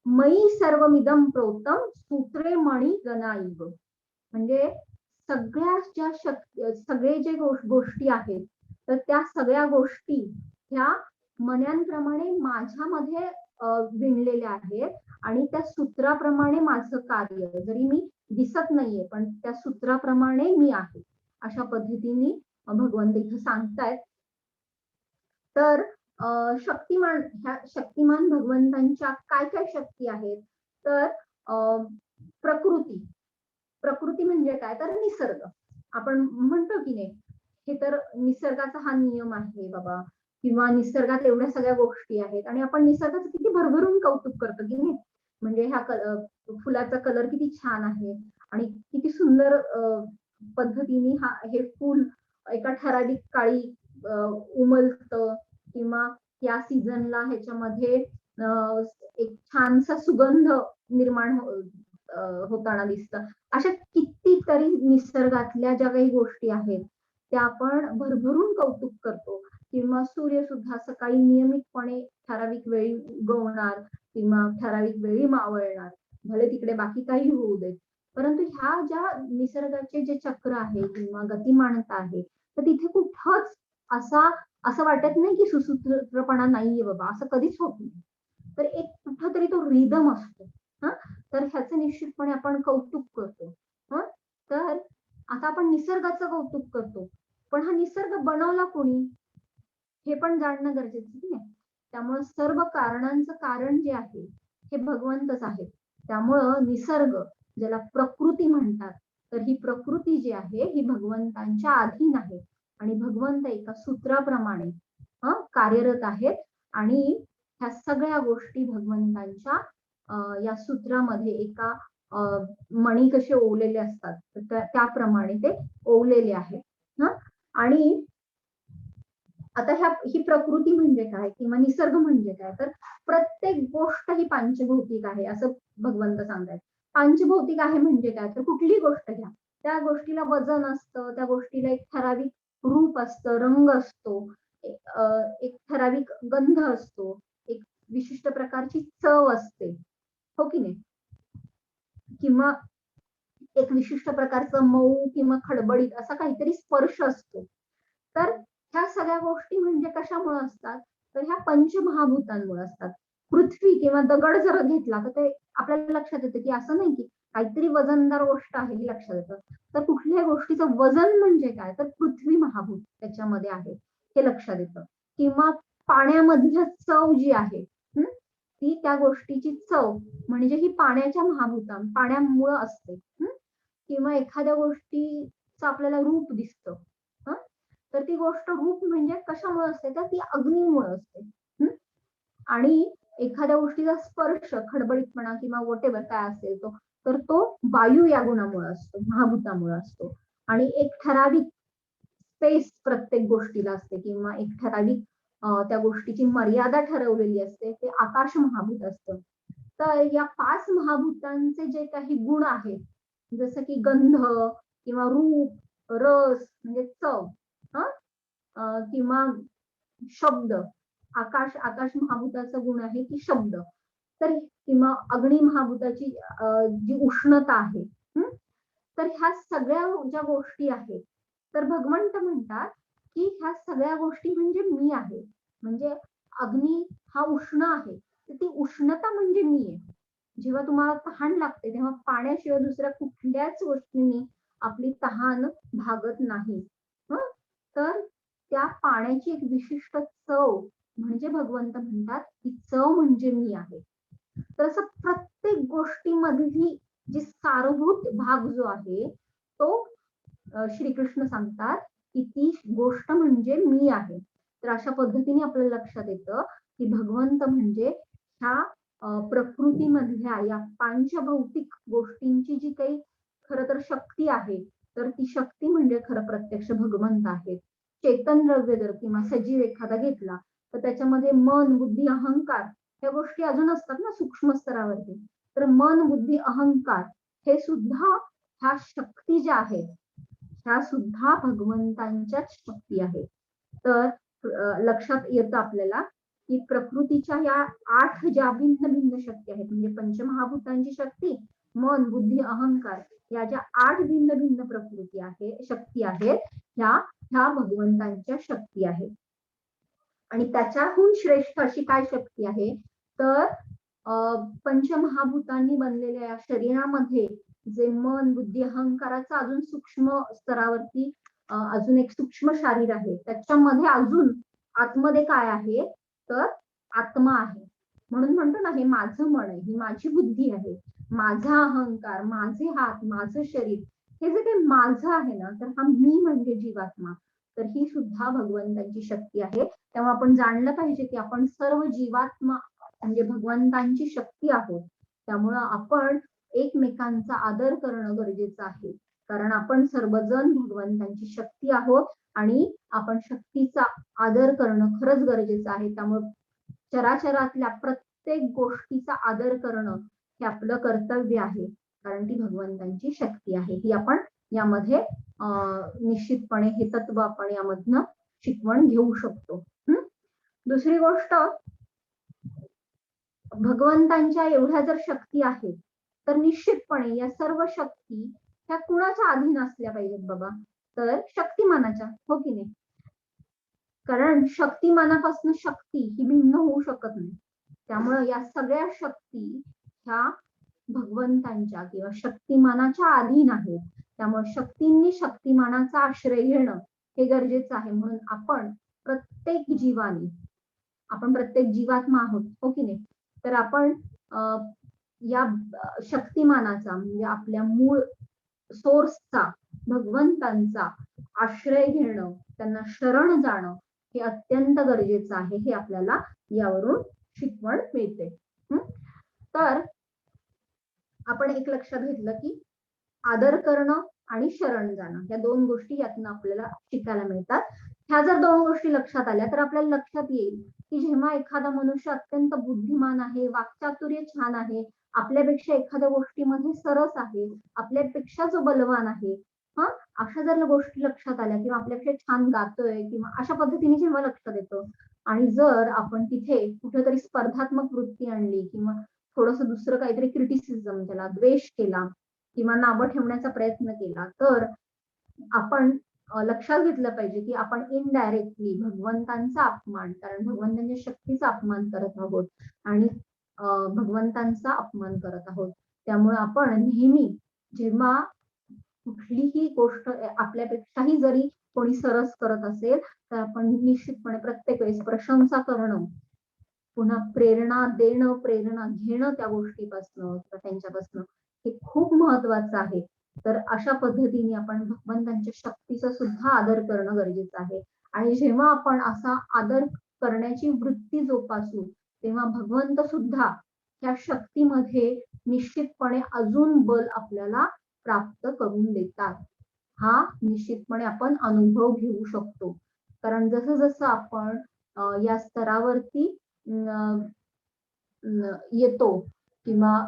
मयी सर्वमिदं प्रोतम सूत्रे मणी गणाईव. म्हणजे सगळे जे गोष्टी आहेत तर त्या सगळ्या गोष्टी ह्या मण्यांप्रमाणे माझ्यामध्ये विणलेल्या आहेत आणि त्या सूत्राप्रमाणे माझं कार्य, जरी मी दिसत नाहीये पण त्या सूत्राप्रमाणे मी आहे, अशा पद्धतीने भगवंत इथं सांगतायत. तर शक्तिमान भगवंतांच्या काय काय शक्ती आहेत, तर प्रकृती म्हणजे काय, तर निसर्ग. आपण म्हणतो की नाही, हे तर निसर्गाचा हा नियम आहे बाबा, किंवा निसर्गात एवढ्या सगळ्या गोष्टी आहेत आणि आपण निसर्गाचं किती भरभरून कौतुक करतो की नाही. म्हणजे फुलाचा कलर किती छान आहे आणि किती सुंदर पद्धतीने हे फुल एका ठराविक काळी उमलतं किंवा या सीझनला ह्याच्यामध्ये एक छानसा सुगंध निर्माण होताना दिसतं. अशा कितीतरी निसर्गातल्या ज्या काही गोष्टी आहेत त्या आपण भरभरून कौतुक करतो. किंवा सूर्य सुद्धा सकाळी नियमितपणे ठराविक वेळी उगवणार किंवा ठराविक वेळी मावळणार. भले तिकडे बाकी काही होऊ देत. परंतु ह्या ज्या निसर्गाचे जे चक्र आहे किंवा गतिमानता आहे, तर तिथे कुठंच असा असं वाटत नाही की सुसूत्रपणा नाहीये बाबा, असं कधीच होत नाही. तर एक कुठंतरी तो रिदम असतो. हं, तर ह्याचं निश्चितपणे आपण कौतुक करतो. हं, तर आता आपण निसर्गाचं कौतुक करतो. पण हा निसर्ग बनवला कोणी? हे पण जाणणं गरजेचं आहे. त्यामुळं सर्व कारणांचं कारण जे आहे, हे भगवंतच आहेत. त्यामुळं निसर्ग, ज्याला प्रकृती म्हणतात, तर ही प्रकृती जी आहे, ही भगवंतांच्या अधीन आहे आणि भगवंत एका सूत्राप्रमाणे कार्यरत आहेत आणि ह्या सगळ्या गोष्टी भगवंतांच्या या सूत्रामध्ये एका मणी कसे ओवलेले असतात, तर त्याप्रमाणे ते ओवलेले आहेत. हं, आणि आता ही प्रकृती म्हणजे काय किंवा निसर्ग म्हणजे काय, तर प्रत्येक गोष्ट ही पांचभौतिक आहे असं भगवंत सांगतायत. पांचभौतिक आहे म्हणजे काय, तर कुठलीही गोष्ट घ्या, त्या गोष्टीला वजन असतं, त्या गोष्टीला एक ठराविक रूप असतं, रंग असतो, एक ठराविक गंध असतो, एक विशिष्ट प्रकारची चव असते, हो की नाही? किंवा एक विशिष्ट प्रकारचं मऊ किंवा खडबडीत असा काहीतरी स्पर्श असतो. तर ह्या सगळ्या गोष्टी म्हणजे कशामुळे असतात, तर ह्या पंचमहाभूतांमुळे असतात. पृथ्वी किंवा दगड जर घेतला तर ते आपल्याला लक्षात येतं की असं नाही की काहीतरी वजनदार गोष्ट आहे हे लक्षात येतं. तर कुठल्याही गोष्टीचं वजन म्हणजे काय, तर पृथ्वी महाभूत त्याच्यामध्ये आहे हे लक्षात येतं. किंवा पाण्यामधली चव जी आहे, ती त्या गोष्टीची चव म्हणजे ही पाण्याच्या पाण्यामुळं असते. किंवा एखाद्या गोष्टीचं आपल्याला रूप दिसतं, तर ती गोष्ट रूप म्हणजे कशामुळे असते, तर ती अग्नीमुळे असते. आणि एखाद्या गोष्टीचा स्पर्श, खडबडीतपणा किंवा व्हॉटएव्हर काय असेल तो, तर तो वायू या गुणामुळे असतो, महाभूतामुळे असतो. आणि एक ठराविक स्पेस प्रत्येक गोष्टीला असते किंवा एक ठराविक त्या गोष्टीची मर्यादा ठरवलेली असते, ते आकाश महाभूत असतं. तर या 5 महाभूतांचे जे काही गुण आहेत, जसं की गंध किंवा रूप, रस म्हणजे चव, किंवा शब्द, आकाश महाभूताचा गुण आहे की शब्द, तर किंवा अग्नी महाभूताची जी उष्णता आहे, तर ह्या सगळ्या ज्या गोष्टी आहेत, तर भगवंत म्हणतात की ह्या सगळ्या गोष्टी म्हणजे मी आहे. म्हणजे अग्नी हा उष्ण आहे, तर ती उष्णता म्हणजे मी आहे. जेव्हा तुम्हाला तहान लागते तेव्हा पाण्याशिवाय दुसऱ्या कुठल्याच गोष्टींनी आपली तहान भागत नाही. तर त्या पाण्याची एक विशिष्ट चव म्हणजे भगवंत म्हणतात की चव म्हणजे मी आहे. तर असं प्रत्येक गोष्टीमधली जी सारभूत भाग जो आहे, तो श्रीकृष्ण सांगतात की ती गोष्ट म्हणजे मी आहे. तर अशा पद्धतीने आपल्याला लक्षात येतं की भगवंत म्हणजे ह्या प्रकृतीमधल्या या पांचभौतिक गोष्टींची जी काही खरं तर शक्ती आहे, तर ती शक्ती म्हणजे खरं प्रत्यक्ष भगवंत आहे. चेतन द्रव्य जर किंवा सजीव एखादा घेतला, तर त्याच्यामध्ये मन, बुद्धी, अहंकार ह्या गोष्टी अजून असतात ना सूक्ष्म स्तरावरती. तर मन, बुद्धी, अहंकार हे सुद्धा ह्या शक्ती ज्या आहेत, ह्या सुद्धा भगवंतांच्याच शक्ती आहेत. तर लक्षात येतं आपल्याला की प्रकृतीच्या या 8 ज्या भिन्न भिन्न शक्ती आहेत, म्हणजे पंचमहाभूतांची शक्ती, मन, बुद्धी, अहंकार या ज्या 8 भिन्न भिन्न प्रकृती आहे, शक्ती आहेत, ह्या भगवंतांच्या शक्ती आहेत. आणि त्याच्याहून श्रेष्ठ अशी काय शक्ती आहे, तर पंचमहाभूतांनी बनलेल्या या शरीरामध्ये जे मन, बुद्धी, अहंकाराचा अजून सूक्ष्म स्तरावरती अजून एक सूक्ष्म शरीर आहे, त्याच्यामध्ये अजून आतमध्ये काय आहे, तर आत्मा आहे. म्हणून म्हणतो ना, हे माझं मन आहे, ही माझी बुद्धी आहे, माझा अहंकार, माझे हात, माझं शरीर, हे जे काही माझं आहे ना, तर हा मी म्हणजे जीवात्मा. तर ही सुद्धा भगवंतांची शक्ती आहे. तेव्हा आपण जाणलं पाहिजे की आपण सर्व जीवात्मा म्हणजे भगवंतांची शक्ती आहोत. त्यामुळं आपण एकमेकांचा आदर करणं गरजेचं आहे. कारण आपण सर्वजण भगवंतांची शक्ती आहोत आणि आपण शक्तीचा आदर करणं खरंच गरजेचं आहे. त्यामुळे चराचरातल्या प्रत्येक गोष्टीचा आदर करणं हे आपलं कर्तव्य आहे. कारण ती भगवंतांची शक्ती आहे. ही आपण यामध्ये निश्चितपणे हे तत्व आपण यामधनं शिकवण घेऊ शकतो. दुसरी गोष्ट, भगवंतांच्या एवढ्या जर शक्ती आहेत तर निश्चितपणे या सर्व शक्ती ह्या कुणाच्या अधीन असल्या पाहिजेत बाबा, तर शक्तिमानाच्या, हो की नाही? कारण शक्तिमानापासून शक्ती ही भिन्न होऊ शकत नाही. त्यामुळे या सगळ्या शक्ती ह्या भगवंतांच्या किंवा शक्तिमानाच्या अधीन आहेत. त्यामुळे शक्तींनी शक्तिमानाचा आश्रय घेणं हे गरजेचं आहे. म्हणून आपण प्रत्येक जीवात्मा आहोत, हो की नाही? तर आपण या शक्तिमानाचा म्हणजे आपल्या मूळ सोर्सचा, भगवंतांचा आश्रय घेणं, त्यांना शरण जाणं हे अत्यंत गरजेचं आहे. हे आपल्याला यावरून शिकवण मिळते. तर आपण एक लक्षात घेतलं की आदर करणं आणि शरण जाणं या दोन गोष्टी यातनं आपल्याला शिकायला मिळतात. ह्या जर दोन गोष्टी लक्षात आल्या तर आपल्याला लक्षात येईल की जेव्हा एखादा मनुष्य अत्यंत बुद्धिमान आहे, वाक्चातुर्य छान आहे, आपल्यापेक्षा एखाद्या गोष्टीमध्ये सरस आहे, आपल्यापेक्षा जो बलवान आहे, अशा जर गोष्टी लक्षात आल्या किंवा आपल्यापेक्षा छान गातोय किंवा अशा पद्धतीने जेव्हा लक्षात येतं, आणि जर आपण तिथे कुठेतरी स्पर्धात्मक वृत्ती आणली किंवा थोडस दुसरं काहीतरी क्रिटिसिझम, त्याला द्वेष केला किंवा नावं ठेवण्याचा प्रयत्न केला, तर आपण लक्षात घेतलं पाहिजे की आपण इनडायरेक्टली भगवंतांचा अपमान, कारण भगवंतांच्या शक्तीचा अपमान करत आहोत आणि भगवंतांचा अपमान करत आहोत. त्यामुळे आपण नेहमी जेव्हा कुठलीही गोष्ट आपल्यापेक्षाही जरी कोणी सरस करत असेल तर आपण निश्चितपणे प्रत्येक वेळेस प्रशंसा करणं, पुन्हा प्रेरणा देणं, प्रेरणा घेणं त्या गोष्टीपासून त्यांच्यापासून, हे खूप महत्वाचं आहे. तर अशा पद्धतीने आपण भगवंतांच्या शक्तीचा सुद्धा आदर करणं गरजेचं आहे. आणि जेव्हा आपण असा आदर करण्याची वृत्ती जोपासू तेव्हा भगवंत सुद्धा त्या शक्तीमध्ये निश्चितपणे अजून बल आपल्याला प्राप्त करून देतात. हा निश्चितपणे आपण अनुभव घेऊ शकतो. कारण जसं जसं आपण या स्तरावरती येतो किंवा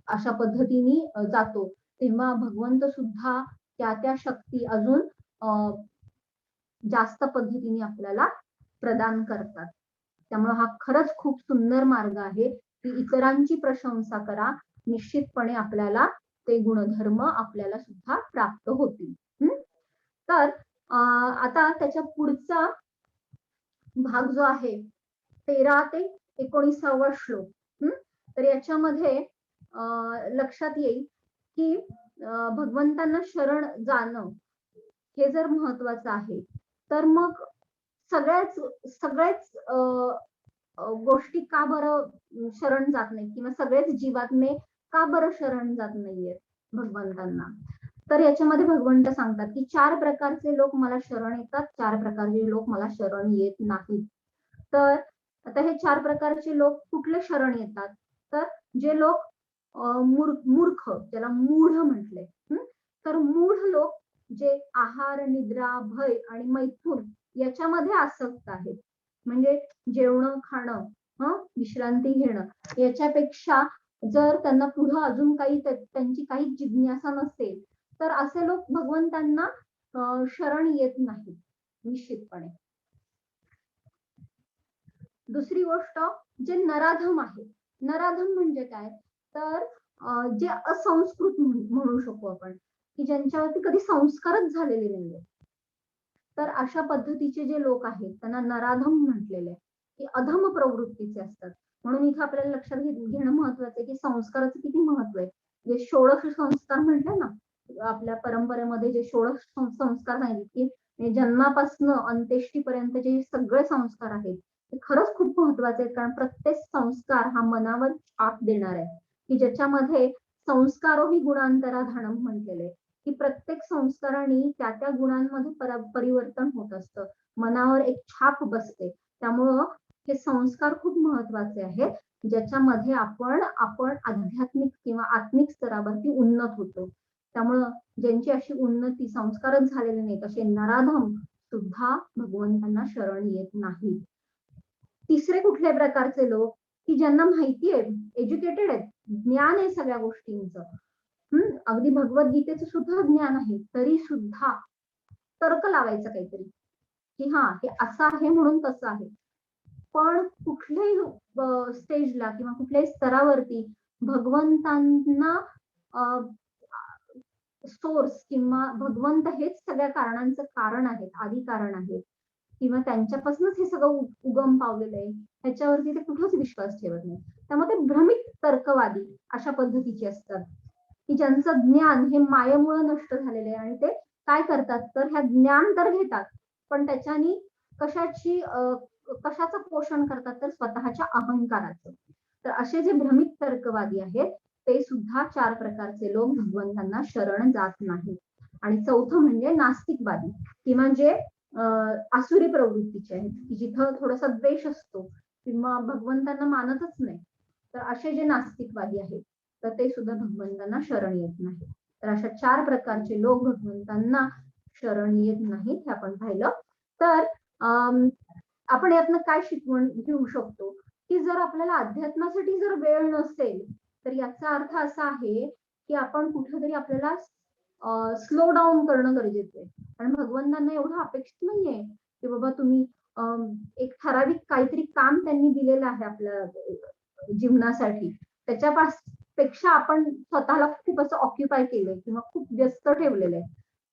अशा पद्धतीने जातो तेव्हा भगवंत सुद्धा त्या शक्ती अजून जास्त पद्धतीने आपल्याला प्रदान करतात. त्यामुळे हा खरंच खूप सुंदर मार्ग आहे की इतरांची प्रशंसा करा, निश्चितपणे आपल्याला ते गुणधर्म आपल्याला सुद्धा प्राप्त होतील. तर आता त्याच्या पुढचा भाग जो आहे 13 ते 19 श्लोक, तर याच्यामध्ये लक्षात येईल की भगवंतांना शरण जाणं हे जर महत्वाचं आहे तर मग सगळ्याच गोष्टी का बरं शरण जात नाही किंवा सगळेच जीवात्मे का बरं शरण जात नाहीयेत भगवंतांना? तर याच्यामध्ये भगवंत सांगतात की 4 प्रकारचे लोक मला शरण येतात, 4 प्रकारचे लोक मला शरण येत नाहीत. तर आता हे 4 प्रकारचे लोक कुठले शरण येतात? तर जे लोक मूर्ख, ज्याला मूढ म्हटले, तर मूढ लोक जे आहार, निद्रा, भय आणि मैथुन याच्यामध्ये आसक्त आहेत. म्हणजे जेवणं, खाणं, विश्रांती घेणं याच्यापेक्षा जर त्यांना पुढं अजून काही त्यांची काही जिज्ञासा नसेल तर असे लोक भगवंतांना शरण येत नाहीत निश्चितपणे. दुसरी गोष्ट, जे नराधम आहे. नराधम म्हणजे काय? तर जे असंस्कृत म्हणू शकू आपण, की ज्यांच्यावरती कधी संस्कारच झालेले नाहीये. तर अशा पद्धतीचे जे लोक आहेत त्यांना नराधम म्हटलेले आहे, की अधम प्रवृत्तीचे असतात. म्हणून इथे आपल्याला लक्षात घेणं महत्वाचं आहे की संस्काराचं किती महत्व आहे. जे 16 संस्कार म्हटले ना, आपल्या परंपरेमध्ये जे 16 संस्कार सांगितले की जन्मापासून अंत्येष्टीपर्यंत जे सगळे संस्कार आहेत ते खरंच खूप महत्वाचे आहेत. कारण प्रत्येक संस्कार हा मनावर छाप देणार आहे, की ज्याच्यामध्ये संस्कारोही गुणांतराधानम म्हटलेले, की प्रत्येक संस्काराने त्या गुणांमध्ये परिवर्तन होत असतं, मनावर एक छाप बसते. त्यामुळं हे संस्कार खूप महत्वाचे आहेत, ज्याच्यामध्ये आपण आध्यात्मिक किंवा आत्मिक स्तरावरती उन्नत होतो. त्यामुळं ज्यांची अशी उन्नती संस्कारच झालेले नाहीत असे नराधम सुद्धा भगवंतांना शरण येत नाही. तिसरे कुठल्या प्रकारचे लोक? की ज्यांना माहिती आहे, एज्युकेटेड आहेत, ज्ञान आहे सगळ्या गोष्टींचं, अगदी भगवद्गीतेचं सुद्धा ज्ञान आहे, तरी सुद्धा तर्क लावायचा काहीतरी, की हा हे असं आहे म्हणून तसं आहे. पण कुठल्याही स्टेजला किंवा कुठल्याही स्तरावरती भगवंतांना सोर्स किंवा भगवंत हेच सगळ्या कारणांचं कारण आहेत, आदी कारण आहेत किंवा त्यांच्यापासूनच हे सगळं उगम पावलेलं आहे, ह्याच्यावरती ते कुठलाच विश्वास ठेवत नाही. त्यामुळे ते भ्रमित तर्कवादी अशा पद्धतीचे असतात, की ज्यांचं ज्ञान हे मायेमुळे नष्ट झालेलं आहे आणि ते काय करतात तर ह्या ज्ञान तर घेतात, पण त्याच्यानी कशाची कशाचं पोषण करतात तर स्वतःच्या अहंकाराचं. तर असे जे भ्रमित तर्कवादी आहेत ते सुद्धा 4 प्रकारचे लोक भगवंतांना शरण जात नाहीत. आणि चौथं म्हणजे नास्तिकवादी किंवा जे आसुरी प्रवृत्तीचे आहेत, की जिथं थोडासा द्वेष असतो किंवा भगवंतांना मानतच नाही. तर असे जे नास्तिकवादी आहेत तर ते सुद्धा भगवंतांना शरण येत नाही. तर अशा 4 प्रकारचे लोक भगवंतांना शरण येत नाहीत हे आपण पाहिलं. तर आपण यातनं काय शिकवण घेऊ शकतो, की जर आपल्याला अध्यात्मासाठी जर वेळ नसेल तर याचा अर्थ असा आहे की आपण कुठेतरी आपल्याला स्लो डाऊन करणं गरजेचं आहे. कारण भगवंतांना एवढं अपेक्षित नाहीये की बाबा तुम्ही एक ठराविक काहीतरी काम त्यांनी दिलेलं आहे आपल्या जीवनासाठी, त्याच्यापेक्षा आपण स्वतःला खूप असं ऑक्युपाय केलंय किंवा खूप व्यस्त ठेवलेलं आहे.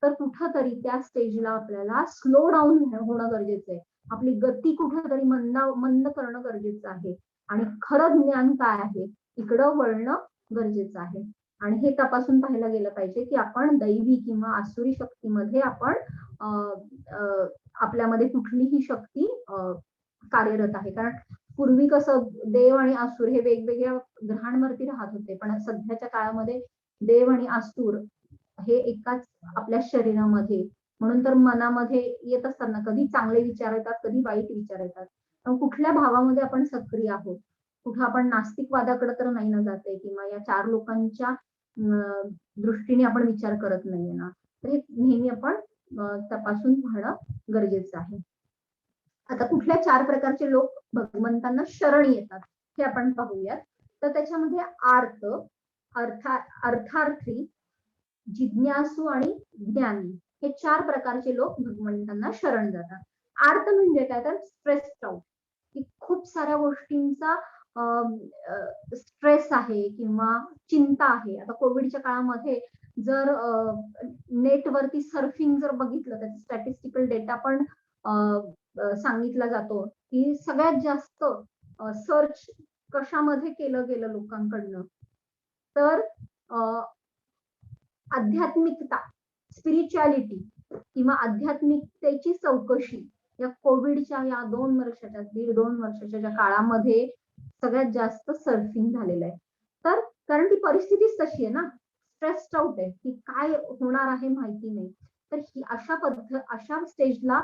तर कुठंतरी त्या स्टेजला आपल्याला स्लो डाऊन होणं गरजेचं आहे. आपली गती कुठेतरी मंद करणं गरजेचं आहे आणि खरं ज्ञान काय आहे इकडं वळणं गरजेचं आहे. आणि हे तपासून पाहायला गेलं पाहिजे की आपण दैवी किंवा आसुरी शक्तीमध्ये आपण आपल्यामध्ये कुठलीही शक्ती कार्यरत आहे. कारण पूर्वी कसं देव आणि असुर हे वेगवेगळ्या ग्रहांवरती राहत होते, पण सध्याच्या काळामध्ये देव आणि असुर हे एकाच आपल्या शरीरामध्ये, म्हणून तर मनामध्ये येत असतात ना, कधी चांगले विचार येतात, कधी वाईट विचार येतात. कुठल्या भावामध्ये आपण सक्रिय आहोत, कुठं आपण नास्तिकवादाकडे तर नाही ना जाते किंवा या 4 लोकांच्या दृष्टीने आपण विचार करत नाहीये ना, तर हे नेहमी आपण तपासून पाहणं गरजेचं आहे. आता कुठल्या 4 प्रकारचे लोक भगवंतांना शरण येतात हे आपण पाहूयात. तर त्याच्यामध्ये अर्थार्थी, जिज्ञासू आणि ज्ञानी हे 4 प्रकारचे लोक भगवंतांना शरण जातात. अर्थ म्हणजे काय तर स्ट्रेस्ड आउट, की खूप साऱ्या गोष्टींचा स्ट्रेस आहे किंवा चिंता आहे. आता कोविडच्या काळामध्ये जर नेटवरती सर्फिंग जर बघितलं, त्याचा स्टॅटिस्टिकल डेटा पण सांगितला जातो की सगळ्यात जास्त सर्च कशामध्ये केलं गेलं लोकांकडनं तर आध्यात्मिकता, स्पिरिच्युअलिटी किंवा आध्यात्मिकतेची चौकशी या कोविडच्या या 2 वर्षाच्या, 1.5-2 वर्षाच्या ज्या काळामध्ये सगळ्यात जास्त सर्फिंग झालेलं आहे. तर कारण ती परिस्थितीच तशी आहे ना, स्ट्रेस्ड आउट आहे की काय होणार आहे माहिती नाही. तर ही अशा स्टेजला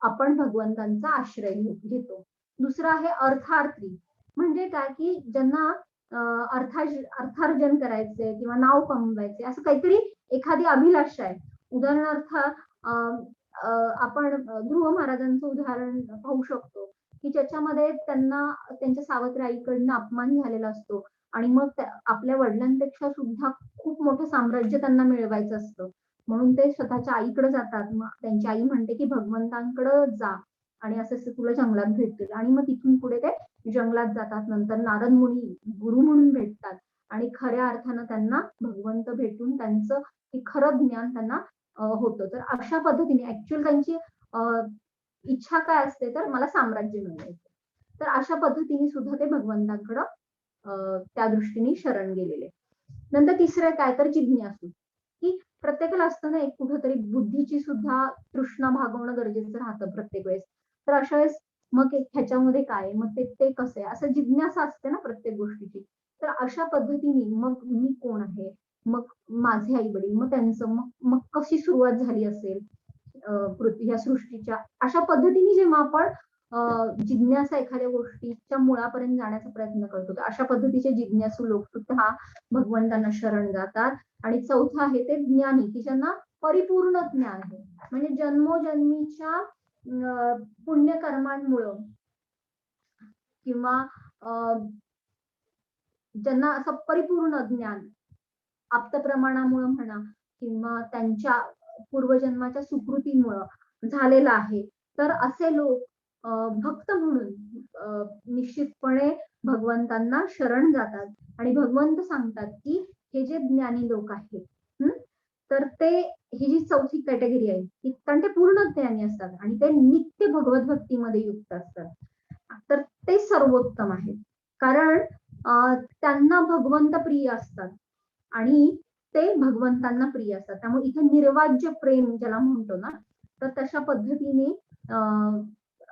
आपण भगवंतांचा आश्रय घेतो. दुसरं आहे अर्थार्थी, म्हणजे काय की ज्यांना अर्थार्जन करायचंय किंवा नाव कमवायचे, असं काहीतरी एखादी अभिलाषा आहे. उदाहरणार्थ आपण ध्रुव महाराजांचं उदाहरण पाहू शकतो की ज्याच्यामध्ये त्यांना त्यांच्या सावत्र आईकडनं अपमान झालेला असतो आणि मग आपल्या वडिलांपेक्षा सुद्धा खूप मोठं साम्राज्य त्यांना मिळवायचं असतं, म्हणून ते स्वतःच्या आईकडे जातात. मग त्यांची आई म्हणते की भगवंतांकडे जा आणि असं तुला जंगलात भेटतील आणि मग तिथून पुढे ते जंगलात जातात. नंतर नारद मुनी गुरु म्हणून भेटतात आणि खऱ्या अर्थानं त्यांना भगवंत भेटून त्यांचं खरं ज्ञान त्यांना होतं. तर अशा पद्धतीने ऍक्च्युअल त्यांची इच्छा काय असते तर मला साम्राज्य मिळवायचं. तर अशा पद्धतीने सुद्धा ते भगवंतांकडं त्या दृष्टीने शरण गेलेले. नंतर तिसरं काय तर जिज्ञासू, की प्रत्येकाला असतं ना एक कुठेतरी बुद्धीची सुद्धा तृष्णा भागवणं गरजेचं राहतं प्रत्येक वेळेस. तर अशा वेळेस मग ह्याच्यामध्ये काय, मग ते कसं आहे, असं जिज्ञासा असते ना प्रत्येक गोष्टीची. तर अशा पद्धतीने मग मी कोण आहे, मग माझे आई वडील, मग त्यांचं मग कशी सुरुवात झाली असेल ह्या सृष्टीच्या, अशा पद्धतीने जेव्हा आपण जिज्ञासा एखाद्या गोष्टीच्या मुळापर्यंत जाण्याचा प्रयत्न करतो, तर अशा पद्धतीचे जिज्ञासू लोक सुद्धा मुभगवंतांना शरण जातात. आणि चौथं आहे ते ज्ञानी, की ज्यांना परिपूर्ण ज्ञान आहे, म्हणजे जन्मोजन्मीच्या पुण्यकर्मांमुळं किंवा ज्यांना असं परिपूर्ण ज्ञान आप्तप्रमाणामुळे म्हणा किंवा त्यांच्या पूर्वजन्माच्या सुकृतीमुळं झालेला आहे. तर असे लोक भक्त म्हणून निश्चितपणे भगवंतांना शरण जातात आणि भगवंत सांगतात की हे जे ज्ञानी लोक आहेत, तर ते ही जी चौथी कॅटेगरी आहे कारण ते पूर्ण ज्ञानी असतात आणि ते नित्य भगवत भक्तीमध्ये युक्त असतात, तर ते सर्वोत्तम आहेत. कारण त्यांना भगवंत प्रिय असतात आणि ते भगवंतांना प्रिय असतात. त्यामुळे इथे निर्वाज्य प्रेम ज्याला म्हणतो ना, तर तशा पद्धतीने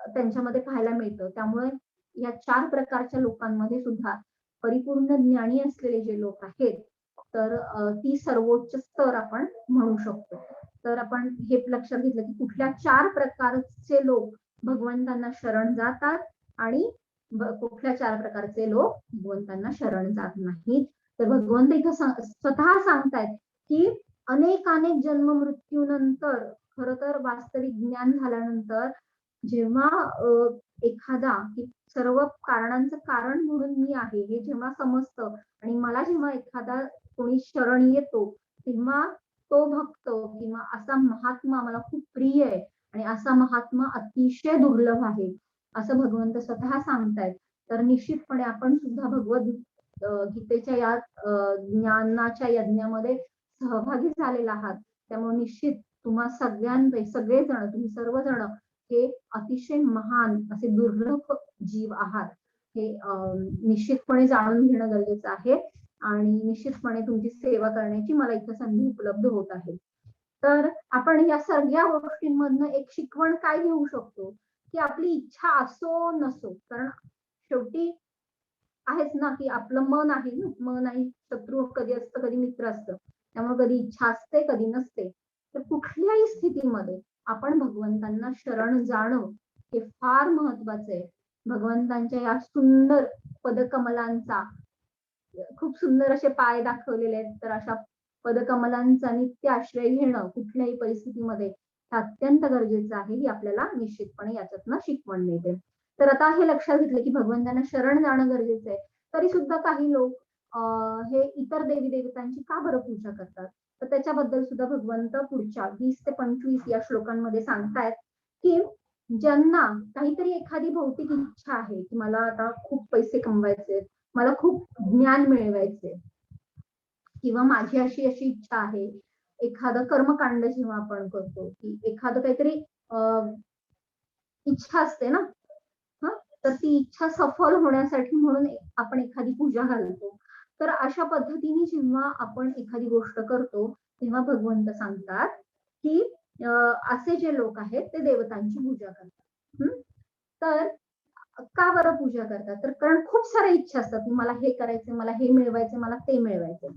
त्यांच्यामध्ये पाहायला मिळतं. त्यामुळे या 4 प्रकारच्या लोकांमध्ये सुद्धा परिपूर्ण ज्ञानी असलेले जे लोक आहेत, तर ती सर्वोच्च स्तर आपण म्हणू शकतो. तर आपण हे लक्षात घेतलं की कुठल्या 4 प्रकारचे लोक भगवंतांना शरण जातात आणि कुठल्या 4 प्रकारचे लोक भगवंतांना शरण जात नाहीत. तर भगवंत इथं स्वतः सांगतायत की अनेक जन्म मृत्यूनंतर खर तर वास्तविक ज्ञान झाल्यानंतर जेव्हा एखादा सर्व कारणांचं कारण म्हणून मी आहे हे जेव्हा समजतं आणि मला जेव्हा एखादा कोणी शरण येतो तेव्हा तो भक्त किंवा असा महात्मा मला खूप प्रिय आहे आणि असा महात्मा अतिशय दुर्लभ आहे असं भगवंत स्वतः सांगतायत. तर निश्चितपणे आपण सुद्धा भगवत गीतेच्या या ज्ञानाच्या यज्ञामध्ये सहभागी झालेला आहात. त्यामुळे निश्चित तुम्हा सगळेजण तुम्ही सर्वजण हे अतिशय महान असे दुर्लभ जीव आहात हे निश्चितपणे जाणून घेणं गरजेचं आहे आणि निश्चितपणे तुमची सेवा करण्याची मला इथं संधी उपलब्ध होत आहे. तर आपण या सगळ्या गोष्टींमधनं एक शिकवण काय घेऊ शकतो की आपली इच्छा असो नसो, कारण शेवटी आहेच ना की आपलं मन आहे ना, मन आणि शत्रू कधी असतं कधी मित्र असतं. त्यामुळे कधी इच्छा असते कधी नसते. तर कुठल्याही स्थितीमध्ये आपण भगवंतांना शरण जाणं हे फार महत्वाचं आहे. भगवंतांच्या या सुंदर पदकमलांचा खूप सुंदर असे पाय दाखवलेले आहेत, तर अशा पदकमलांचा नित्य आश्रय घेणं कुठल्याही परिस्थितीमध्ये अत्यंत गरजेचं आहे. ही आपल्याला निश्चितपणे याच्यातनं शिकवण मिळते. तर आता हे लक्षात घेतलं की भगवंतांना शरण जाणं गरजेचं आहे. तरी सुद्धा काही लोक हे इतर देवी देवतांची का बरं पूजा करतात, तर त्याच्याबद्दल सुद्धा भगवंत पुढच्या 20 ते 25 या श्लोकांमध्ये सांगतायत की ज्यांना काहीतरी एखादी भौतिक इच्छा आहे की मला आता खूप पैसे कमवायचे, मला खूप ज्ञान मिळवायचे किंवा माझी अशी इच्छा आहे, एखादं कर्मकांड जेव्हा आपण करतो की एखादं काहीतरी इच्छा असते ना, तर ती इच्छा सफल होण्यासाठी म्हणून आपण एखादी पूजा घालतो. तर अशा पद्धतीने जेव्हा आपण एखादी गोष्ट करतो तेव्हा भगवंत सांगतात की असे जे लोक आहेत ते देवतांची पूजा करतात. तर का बरं पूजा करतात, तर कारण खूप साऱ्या इच्छा असतात, मला हे करायचं, मला हे मिळवायचं, मला ते मिळवायचं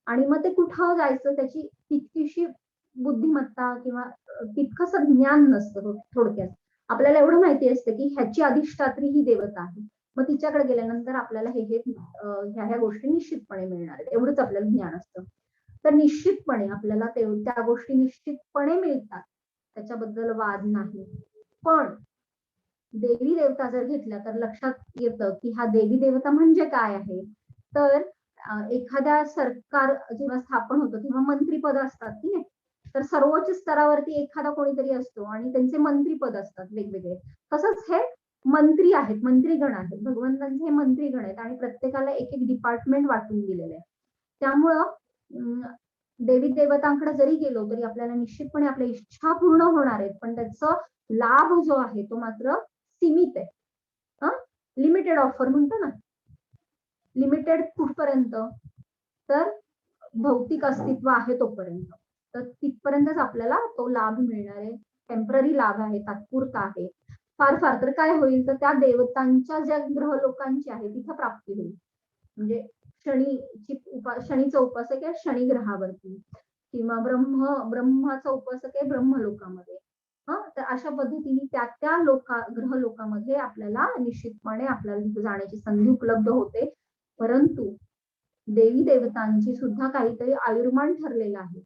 आणि मग ते कुठं जायचं त्याची तितकीशी बुद्धिमत्ता किंवा तितकंसं ज्ञान नसतं. थोडक्यात आपल्याला एवढं माहिती असतं की ह्याची अधिष्ठात्री ही देवता आहे, मग तिच्याकडे गेल्यानंतर आपल्याला ह्या गोष्टी निश्चितपणे मिळणार आहेत एवढंच आपल्याला ज्ञान असतं. तर निश्चितपणे आपल्याला त्या गोष्टी निश्चितपणे मिळतात, त्याच्याबद्दल वाद नाही. पण देवी देवता जर घेतल्या तर लक्षात येतं की हा देवी देवता म्हणजे काय आहे. तर एखाद्या सरकार जेव्हा स्थापन होतं तेव्हा मंत्रीपद असतात की नाही, तर सर्वोच्च स्तरावरती एखादा कोणीतरी असतो आणि त्यांचे मंत्रीपद असतात वेगवेगळे. तसंच हे मंत्री आहेत, मंत्रीगण आहेत, भगवंतांचे हे मंत्रीगण आहेत आणि प्रत्येकाला एक डिपार्टमेंट वाटून दिलेलं आहे. त्यामुळं देवी देवतांकडे जरी गेलो तरी आपल्याला निश्चितपणे आपल्या इच्छा पूर्ण होणार आहेत, पण त्याचा लाभ जो आहे तो मात्र सीमित आहे. लिमिटेड ऑफर म्हणतो ना, लिमिटेड कुठपर्यंत, तर भौतिक अस्तित्व आहे तोपर्यंत, तर तिथपर्यंतच आपल्याला तो लाभ मिळणार आहे. टेम्पररी लाभ आहे, तात्पुरता आहे. फार तर काय होईल, तर त्या देवतांच्या ज्या ग्रह लोकांची आहे तिथं प्राप्ती होईल. म्हणजे शनीचा उपासक आहे शनी ग्रहावरती किंवा ब्रह्माचा उपासक आहे ब्रह्मलोकामध्ये. तर अशा पद्धतीने त्या ग्रह लोकामध्ये आपल्याला निश्चितपणे आपल्याला तिथे जाण्याची संधी उपलब्ध होते. परंतु देवी देवतांची सुद्धा काहीतरी आयुर्मान ठरलेलं आहे,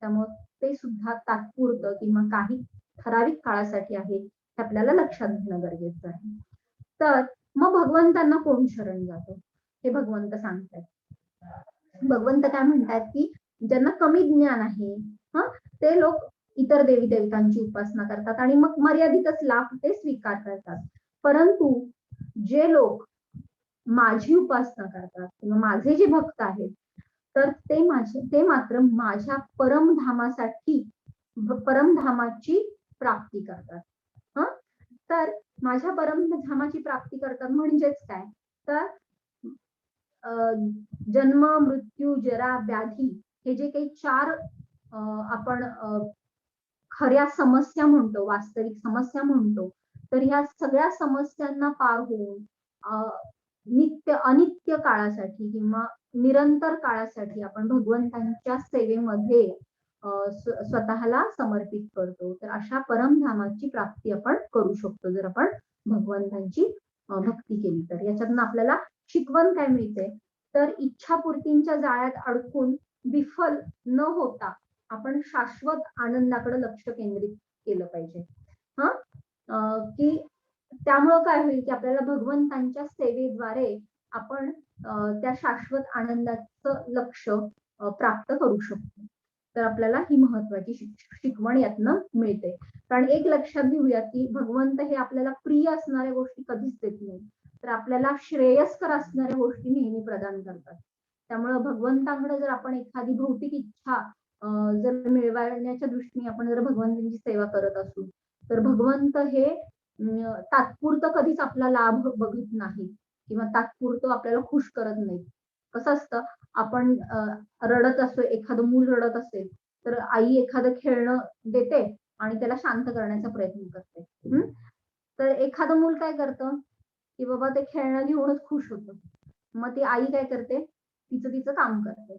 त्यामुळे ते सुद्धा तात्पुरतं किंवा काही ठराविक काळासाठी आहे, हे आपल्याला लक्षात घेणं गरजेचं आहे. तर मग भगवंतांना कोण शरण जातो हे भगवंत सांगतात. भगवंत काय म्हणतात की ज्यांना कमी ज्ञान आहे ते लोक इतर देवी देवतांची उपासना करतात आणि मग मर्यादितच लाभ ते स्वीकार करतात. परंतु जे लोक माझी उपासना करतात किंवा माझे जे भक्त आहेत तर ते मात्र माझ्या परमधामासाठी परमधामाची प्राप्ती करतात. तर माझ्या परमधामाची प्राप्ती करतात म्हणजेच काय तर जन्म मृत्यू जरा व्याधी हे जे काही चार आपण खऱ्या समस्या म्हणतो, वास्तविक समस्या म्हणतो, तर ह्या सगळ्या समस्यांना पार होऊन नित्य अनित्य काळासाठी किंवा निरंतर काळासाठी आपण भगवंतांच्या सेवेमध्ये स्वतःला समर्पित करतो. तर अशा परमधामाची प्राप्ती आपण करू शकतो जर आपण भगवंतांची भक्ती केली तर. याच्यातून आपल्याला शिकवण काय मिळते तर इच्छापूर्तींच्या जाळ्यात अडकून विफल न होता आपण शाश्वत आनंदाकडे लक्ष केंद्रित केलं पाहिजे. की त्यामुळं काय होईल की आपल्याला भगवंतांच्या सेवेद्वारे आपण त्या शाश्वत आनंदाचं लक्ष प्राप्त करू शकतो. तर आपल्याला ही महत्वाची शिकवण यातनं मिळते. कारण एक लक्षात घेऊया की भगवंत हे आपल्याला प्रिय असणाऱ्या गोष्टी कधीच देत नाही, तर आपल्याला श्रेयस्कर असणाऱ्या गोष्टी नेहमी प्रदान करतात. त्यामुळे भगवंतांकडे जर आपण एखादी भौतिक इच्छा जर मिळवण्याच्या दृष्टीने आपण जर भगवंतांची सेवा करत असू तर भगवंत हे तात्पुरतं कधीच आपला लाभ बघत नाही किंवा तात्पुरतं आपल्याला खुश करत नाही. कसं असतं आपण रडत असतो, एखादं मूल रडत असेल तर आई एखादं खेळणं देते आणि त्याला शांत करण्याचा प्रयत्न करते. तर एखादं मूल काय करतं की बाबा ते खेळणं घेऊनच खुश होतं, मग ती आई काय करते तिचं काम करते.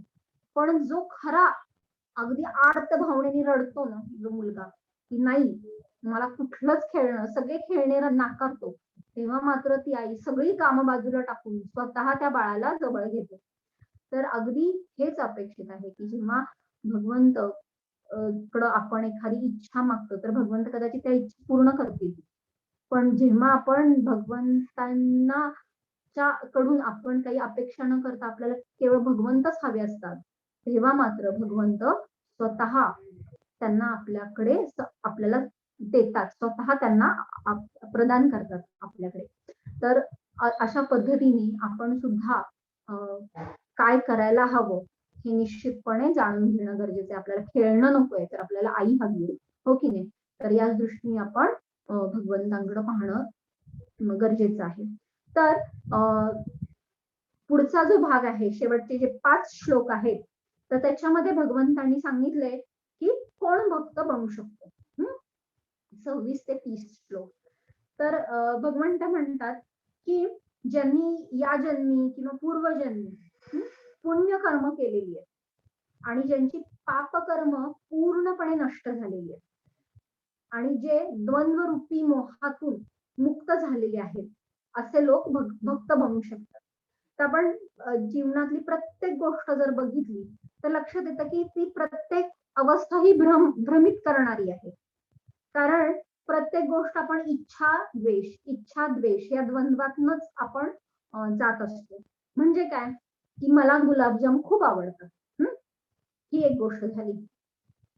पण जो खरा अगदी आर्त भावनेने रडतो ना जो मुलगा की नाही मला कुठलंच खेळणं, सगळे खेळणे नाकारतो, तेव्हा मात्र ती आई सगळी कामं बाजूला टाकून स्वतः त्या बाळाला जवळ घेते. तर अगदी हेच अपेक्षित आहे की जेव्हा भगवंत कडं आपण एखादी इच्छा मागतो तर भगवंत कदाचित त्या इच्छा पूर्ण करतील. पण जेव्हा आपण भगवंतांना कडून आपण काही अपेक्षा न करता आपल्याला केवळ भगवंतच हवे असतात, तेव्हा मात्र भगवंत स्वतः त्यांना आपल्याकडे आपल्याला देतात, स्वतः त्यांना प्रदान करतात आपल्याकडे. तर अशा पद्धतीने आपण सुद्धा काय करायला हवं हे निश्चितपणे जाणून घेणं गरजेचं आहे. आपल्याला खेळणं नकोय तर आपल्याला आई हवी आहे, हो की नाही. तर याच दृष्टीने आपण भगवंतांकडे पाहणं गरजेचं आहे. तर पुढचा जो भाग आहे, शेवटचे जे 5 श्लोक आहेत, तर त्याच्यामध्ये भगवंतांनी सांगितलंय की कोण भक्त बनू शकतो. 26 ते 30 श्लोक. तर भगवंत म्हणतात की ज्यांनी या जन्मी किंवा पूर्वजन्मी पुण्य कर्म केलेली आहे आणि ज्यांची पापकर्म पूर्णपणे नष्ट झालेली आहे आणि जे द्वंद्वरूपी मोहातून मुक्त झालेले आहेत असे लोक भक्त बनू शकतात. तर आपण जीवनातली प्रत्येक गोष्ट जर बघितली तर लक्षात येतं की ती प्रत्येक अवस्था ही भ्रमित करणारी आहे. कारण प्रत्येक गोष्ट आपण इच्छा द्वेष या द्वंद्वातूनच आपण जात असतो. म्हणजे काय की मला गुलाबजाम खूप आवडतात, ही एक गोष्ट झाली.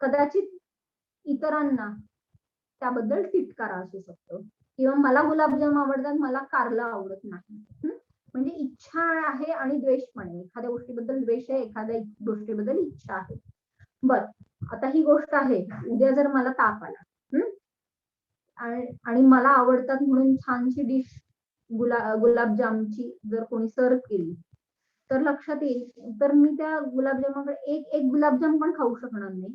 कदाचित इतरांना त्याबद्दल तिटकारा असू शकतो किंवा मला गुलाबजाम आवडतात, मला कारला आवडत नाही. म्हणजे इच्छा आहे आणि द्वेष पण आहे. एखाद्या गोष्टीबद्दल द्वेष आहे, एखाद्या गोष्टीबद्दल इच्छा आहे. बर, आता ही गोष्ट आहे, उद्या जर मला ताप आला आणि मला आवडतात म्हणून छानशी डिश गुलाबजामची जर कोणी सर्व केली तर लक्षात येईल तर मी त्या गुलाबजामाकडे एक गुलाबजाम पण खाऊ शकणार नाही.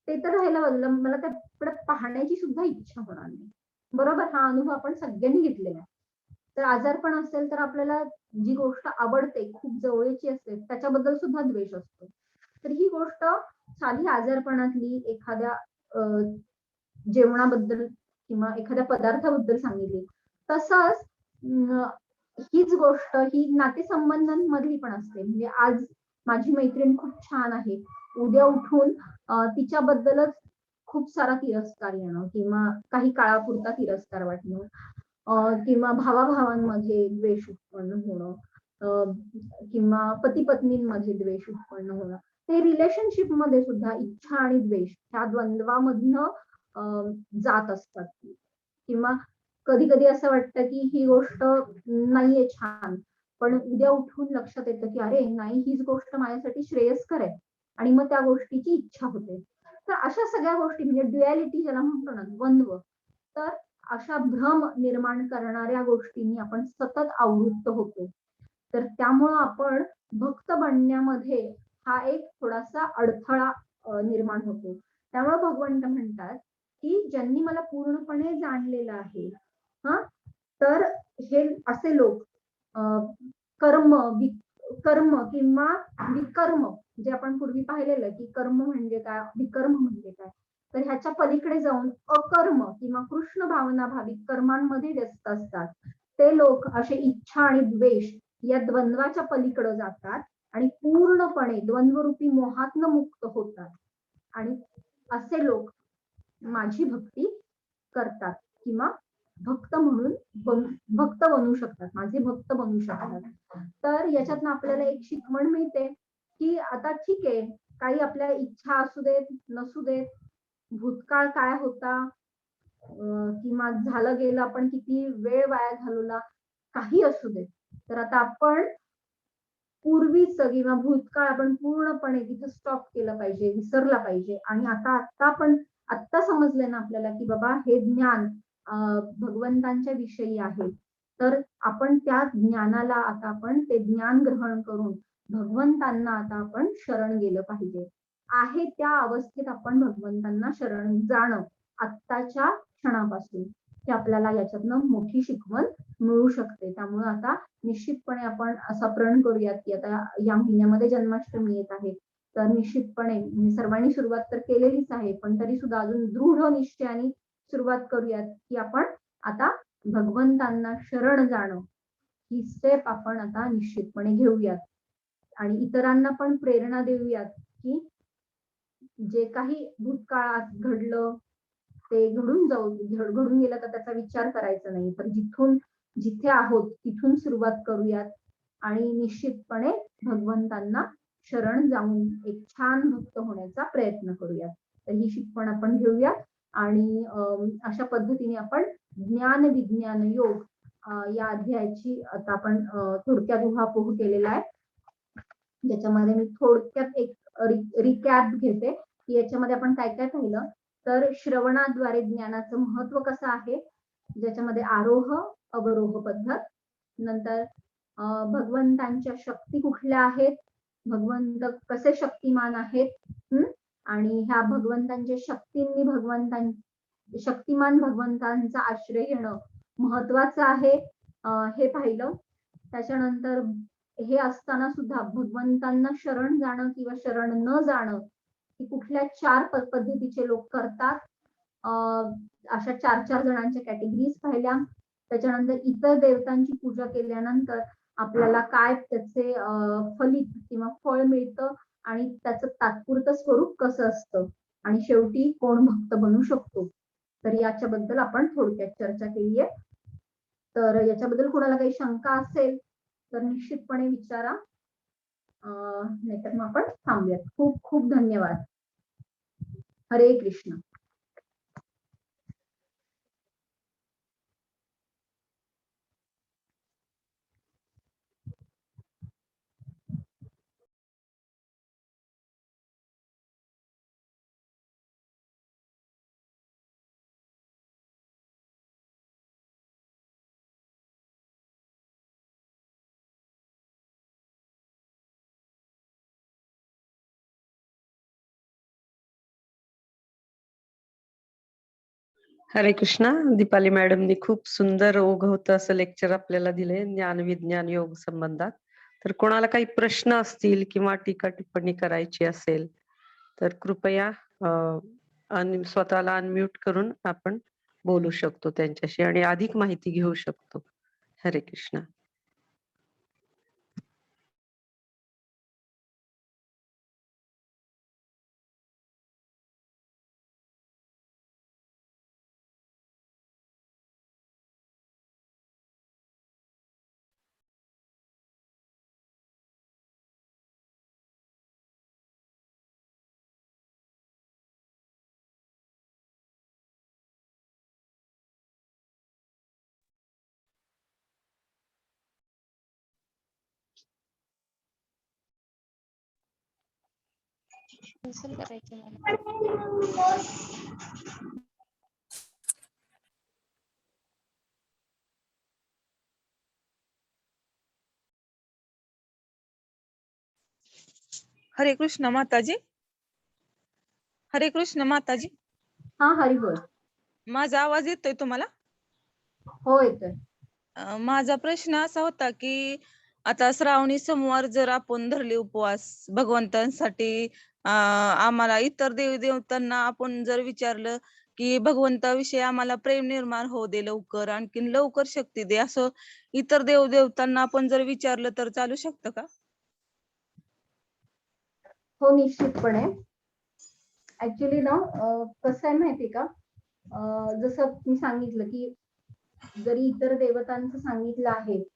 ते तर राहायला बाजूला, मला त्या पाहण्याची सुद्धा इच्छा होणार नाही. बरोबर, हा अनुभव आपण सगळ्यांनी घेतलेला आहे. तर आजारपण असेल तर आपल्याला जी गोष्ट आवडते खूप जवळची असते त्याच्याबद्दल सुद्धा द्वेष असतो. तर ही गोष्ट साधी आजारपणातली एखाद्या जेवणाबद्दल किंवा एखाद्या पदार्थाबद्दल सांगितली. तसंच हीच गोष्ट ही नातेसंबंधांमधली पण असते. म्हणजे आज माझी मैत्रीण खूप छान आहे, उद्या उठून तिच्याबद्दलच खूप सारा तिरस्कार येणं किंवा काही काळापुरता तिरस्कार वाटणं किंवा भावाभावांमध्ये द्वेष उत्पन्न होणं किंवा पती पत्नींमध्ये द्वेष उत्पन्न होणं, ते रिलेशनशिप मध्ये सुद्धा इच्छा आणि द्वेष ह्या द्वंद्वामधनं जात असतात. किंवा कधी कधी असं वाटतं की ही गोष्ट नाहीये छान, पण उद्या उठून लक्षात येतं की अरे नाही, हीच गोष्ट माझ्यासाठी श्रेयस्कर आहे, आणि मग त्या गोष्टीची इच्छा होते. तर अशा सगळ्या गोष्टी म्हणजे ड्युॲलिटी ज्याला म्हणतो ना, द्वंद्व, तर अशा भ्रम निर्माण करणाऱ्या गोष्टींनी आपण सतत आवृत्त होतो. तर त्यामुळं आपण भक्त बनण्यामध्ये हा एक थोडासा अडथळा निर्माण होतो. त्यामुळे भगवंत म्हणतात की ज्यांनी मला पूर्णपणे जाणलेलं आहे, हा, तर हे असे लोक कर्म कर्म किंवा विकर्म, जे आपण पूर्वी पाहिलेलं की कर्म म्हणजे काय, विकर्म म्हणजे काय, तर ह्याच्या पलीकडे जाऊन अकर्म किंवा कृष्ण भावना भाविक कर्मांमध्ये व्यस्त असतात. ते लोक असे इच्छा आणि द्वेष या द्वंद्वाच्या पलीकडे जातात आणि पूर्णपणे द्वंद्वरूपी मोहातनं मुक्त होतात. आणि असे लोक माझी भक्ती करतात किंवा भक्त म्हणून भक्त बनू शकतात, माझे भक्त बनू शकतात. तर याच्यातनं आपल्याला एक शिकवण मिळते की आता ठीक आहे, काही आपल्या इच्छा असू देत नसू देत, भूतकाळ काय होता किंवा झालं गेलं, आपण किती वेळ वाया घालवला, काही असू देत, तर आता आपण पूर्वीचं किंवा भूतकाळ आपण पूर्णपणे तिथं स्टॉप केलं पाहिजे, विसरला पाहिजे. आणि आता आपण आत्ता समजले ना आपल्याला की बाबा हे ज्ञान भगवंतांच्या विषयी आहे, तर आपण त्या ज्ञानाला आता आपण ते ज्ञान ग्रहण करून भगवंतांना आता आपण शरण गेलं पाहिजे. आहे त्या अवस्थेत आपण भगवंतांना शरण जाणं आत्ताच्या क्षणापासून, की आपल्याला याच्यातनं मोठी शिकवण मिळू शकते. त्यामुळे आता निश्चितपणे आपण असा प्रण करूयात की आता या महिन्यामध्ये जन्माष्टमी येत आहे, तर निश्चितपणे सर्वांनी सुरुवात तर केलेलीच आहे, पण तरी सुद्धा अजून दृढ निश्चयाने सुरुवात करूयात की आपण आता भगवंतांना शरण जाणं ही स्टेप आपण आता निश्चितपणे घेऊयात. आणि इतरांना पण प्रेरणा देऊयात की जे काही भूतकाळात घडलं ते घडून गेलं तर त्याचा विचार करायचा नाही, तर जिथे आहोत तिथून सुरुवात करूयात आणि निश्चितपणे भगवंतांना शरण जाऊन एक छान भक्त होण्याचा प्रयत्न करूयात. तर ही शिकवण आपण घेऊया आणि अशा पद्धतीने आपण ज्ञान विज्ञान योग या अध्यायाची आता आपण थोडक्यात उहापोह केलेला आहे, ज्याच्यामध्ये मी थोडक्यात एक रिकॅप घेते की याच्यामध्ये आपण काय काय पाहिलं. तर श्रवणाद्वारे ज्ञानाचं महत्व कसं आहे, ज्याच्यामध्ये आरोह अवरोह पद्धत, नंतर भगवंतांच्या शक्ती कुठल्या आहेत, भगवंत कसे शक्तिमान आहेत, आणि ह्या भगवंतांच्या शक्तींनी शक्तिमान भगवंतांचा आश्रय घेणं महत्वाचं आहे, हे पाहिलं. त्याच्यानंतर हे असताना सुद्धा भगवंतांना शरण जाणं किंवा शरण न जाणं ही कुठल्या 4 पद्धतीचे लोक करतात, अशा 4 जणांच्या कॅटेगरीज पाहिल्या. त्याच्यानंतर इतर देवतांची पूजा केल्यानंतर आपल्याला काय त्याचे फलित किंवा फळ मिळतं आणि त्याचं तात्पुरतं स्वरूप कसं असतं, आणि शेवटी कोण भक्त बनू शकतो, तर याच्याबद्दल आपण थोडक्यात चर्चा केली आहे. तर याच्याबद्दल कोणाला काही शंका असेल तर निश्चितपणे विचारा, नाहीतर मग आपण थांबूयात. खूप खूप धन्यवाद. हरे कृष्ण. हरे कृष्णा. दीपाली मॅडमनी खूप सुंदर ओघवतं असं लेक्चर आपल्याला दिले ज्ञान विज्ञान योग संबंधात. तर कोणाला काही प्रश्न असतील किंवा टीका टिप्पणी करायची असेल तर कृपया स्वतःला अनम्यूट करून आपण बोलू शकतो त्यांच्याशी आणि अधिक माहिती घेऊ शकतो. हरे कृष्णा. कॅन्सल करायचे मला. हरे कृष्ण माताजी. हरे कृष्ण माताजी. हा हरी बोल. माझा आवाज येतोय तुम्हाला? हो येतोय. माझा प्रश्न असा होता की आता श्रावणी सोमवार जर आपण धरले उपवास भगवंतांसाठी, आम्हाला इतर देवी देवतांना आपण जर विचारलं की भगवंताविषयी आम्हाला प्रेम निर्माण होऊ दे लवकर, आणखीन लवकर शक्ती दे, असं इतर देव देवतांना आपण जर विचारलं तर चालू शकतं का? हो निश्चितपणे. ऍक्च्युली ना कसं आहे माहितीये का, जसं मी सांगितलं की जरी इतर देवतांचं सांगितलं आहे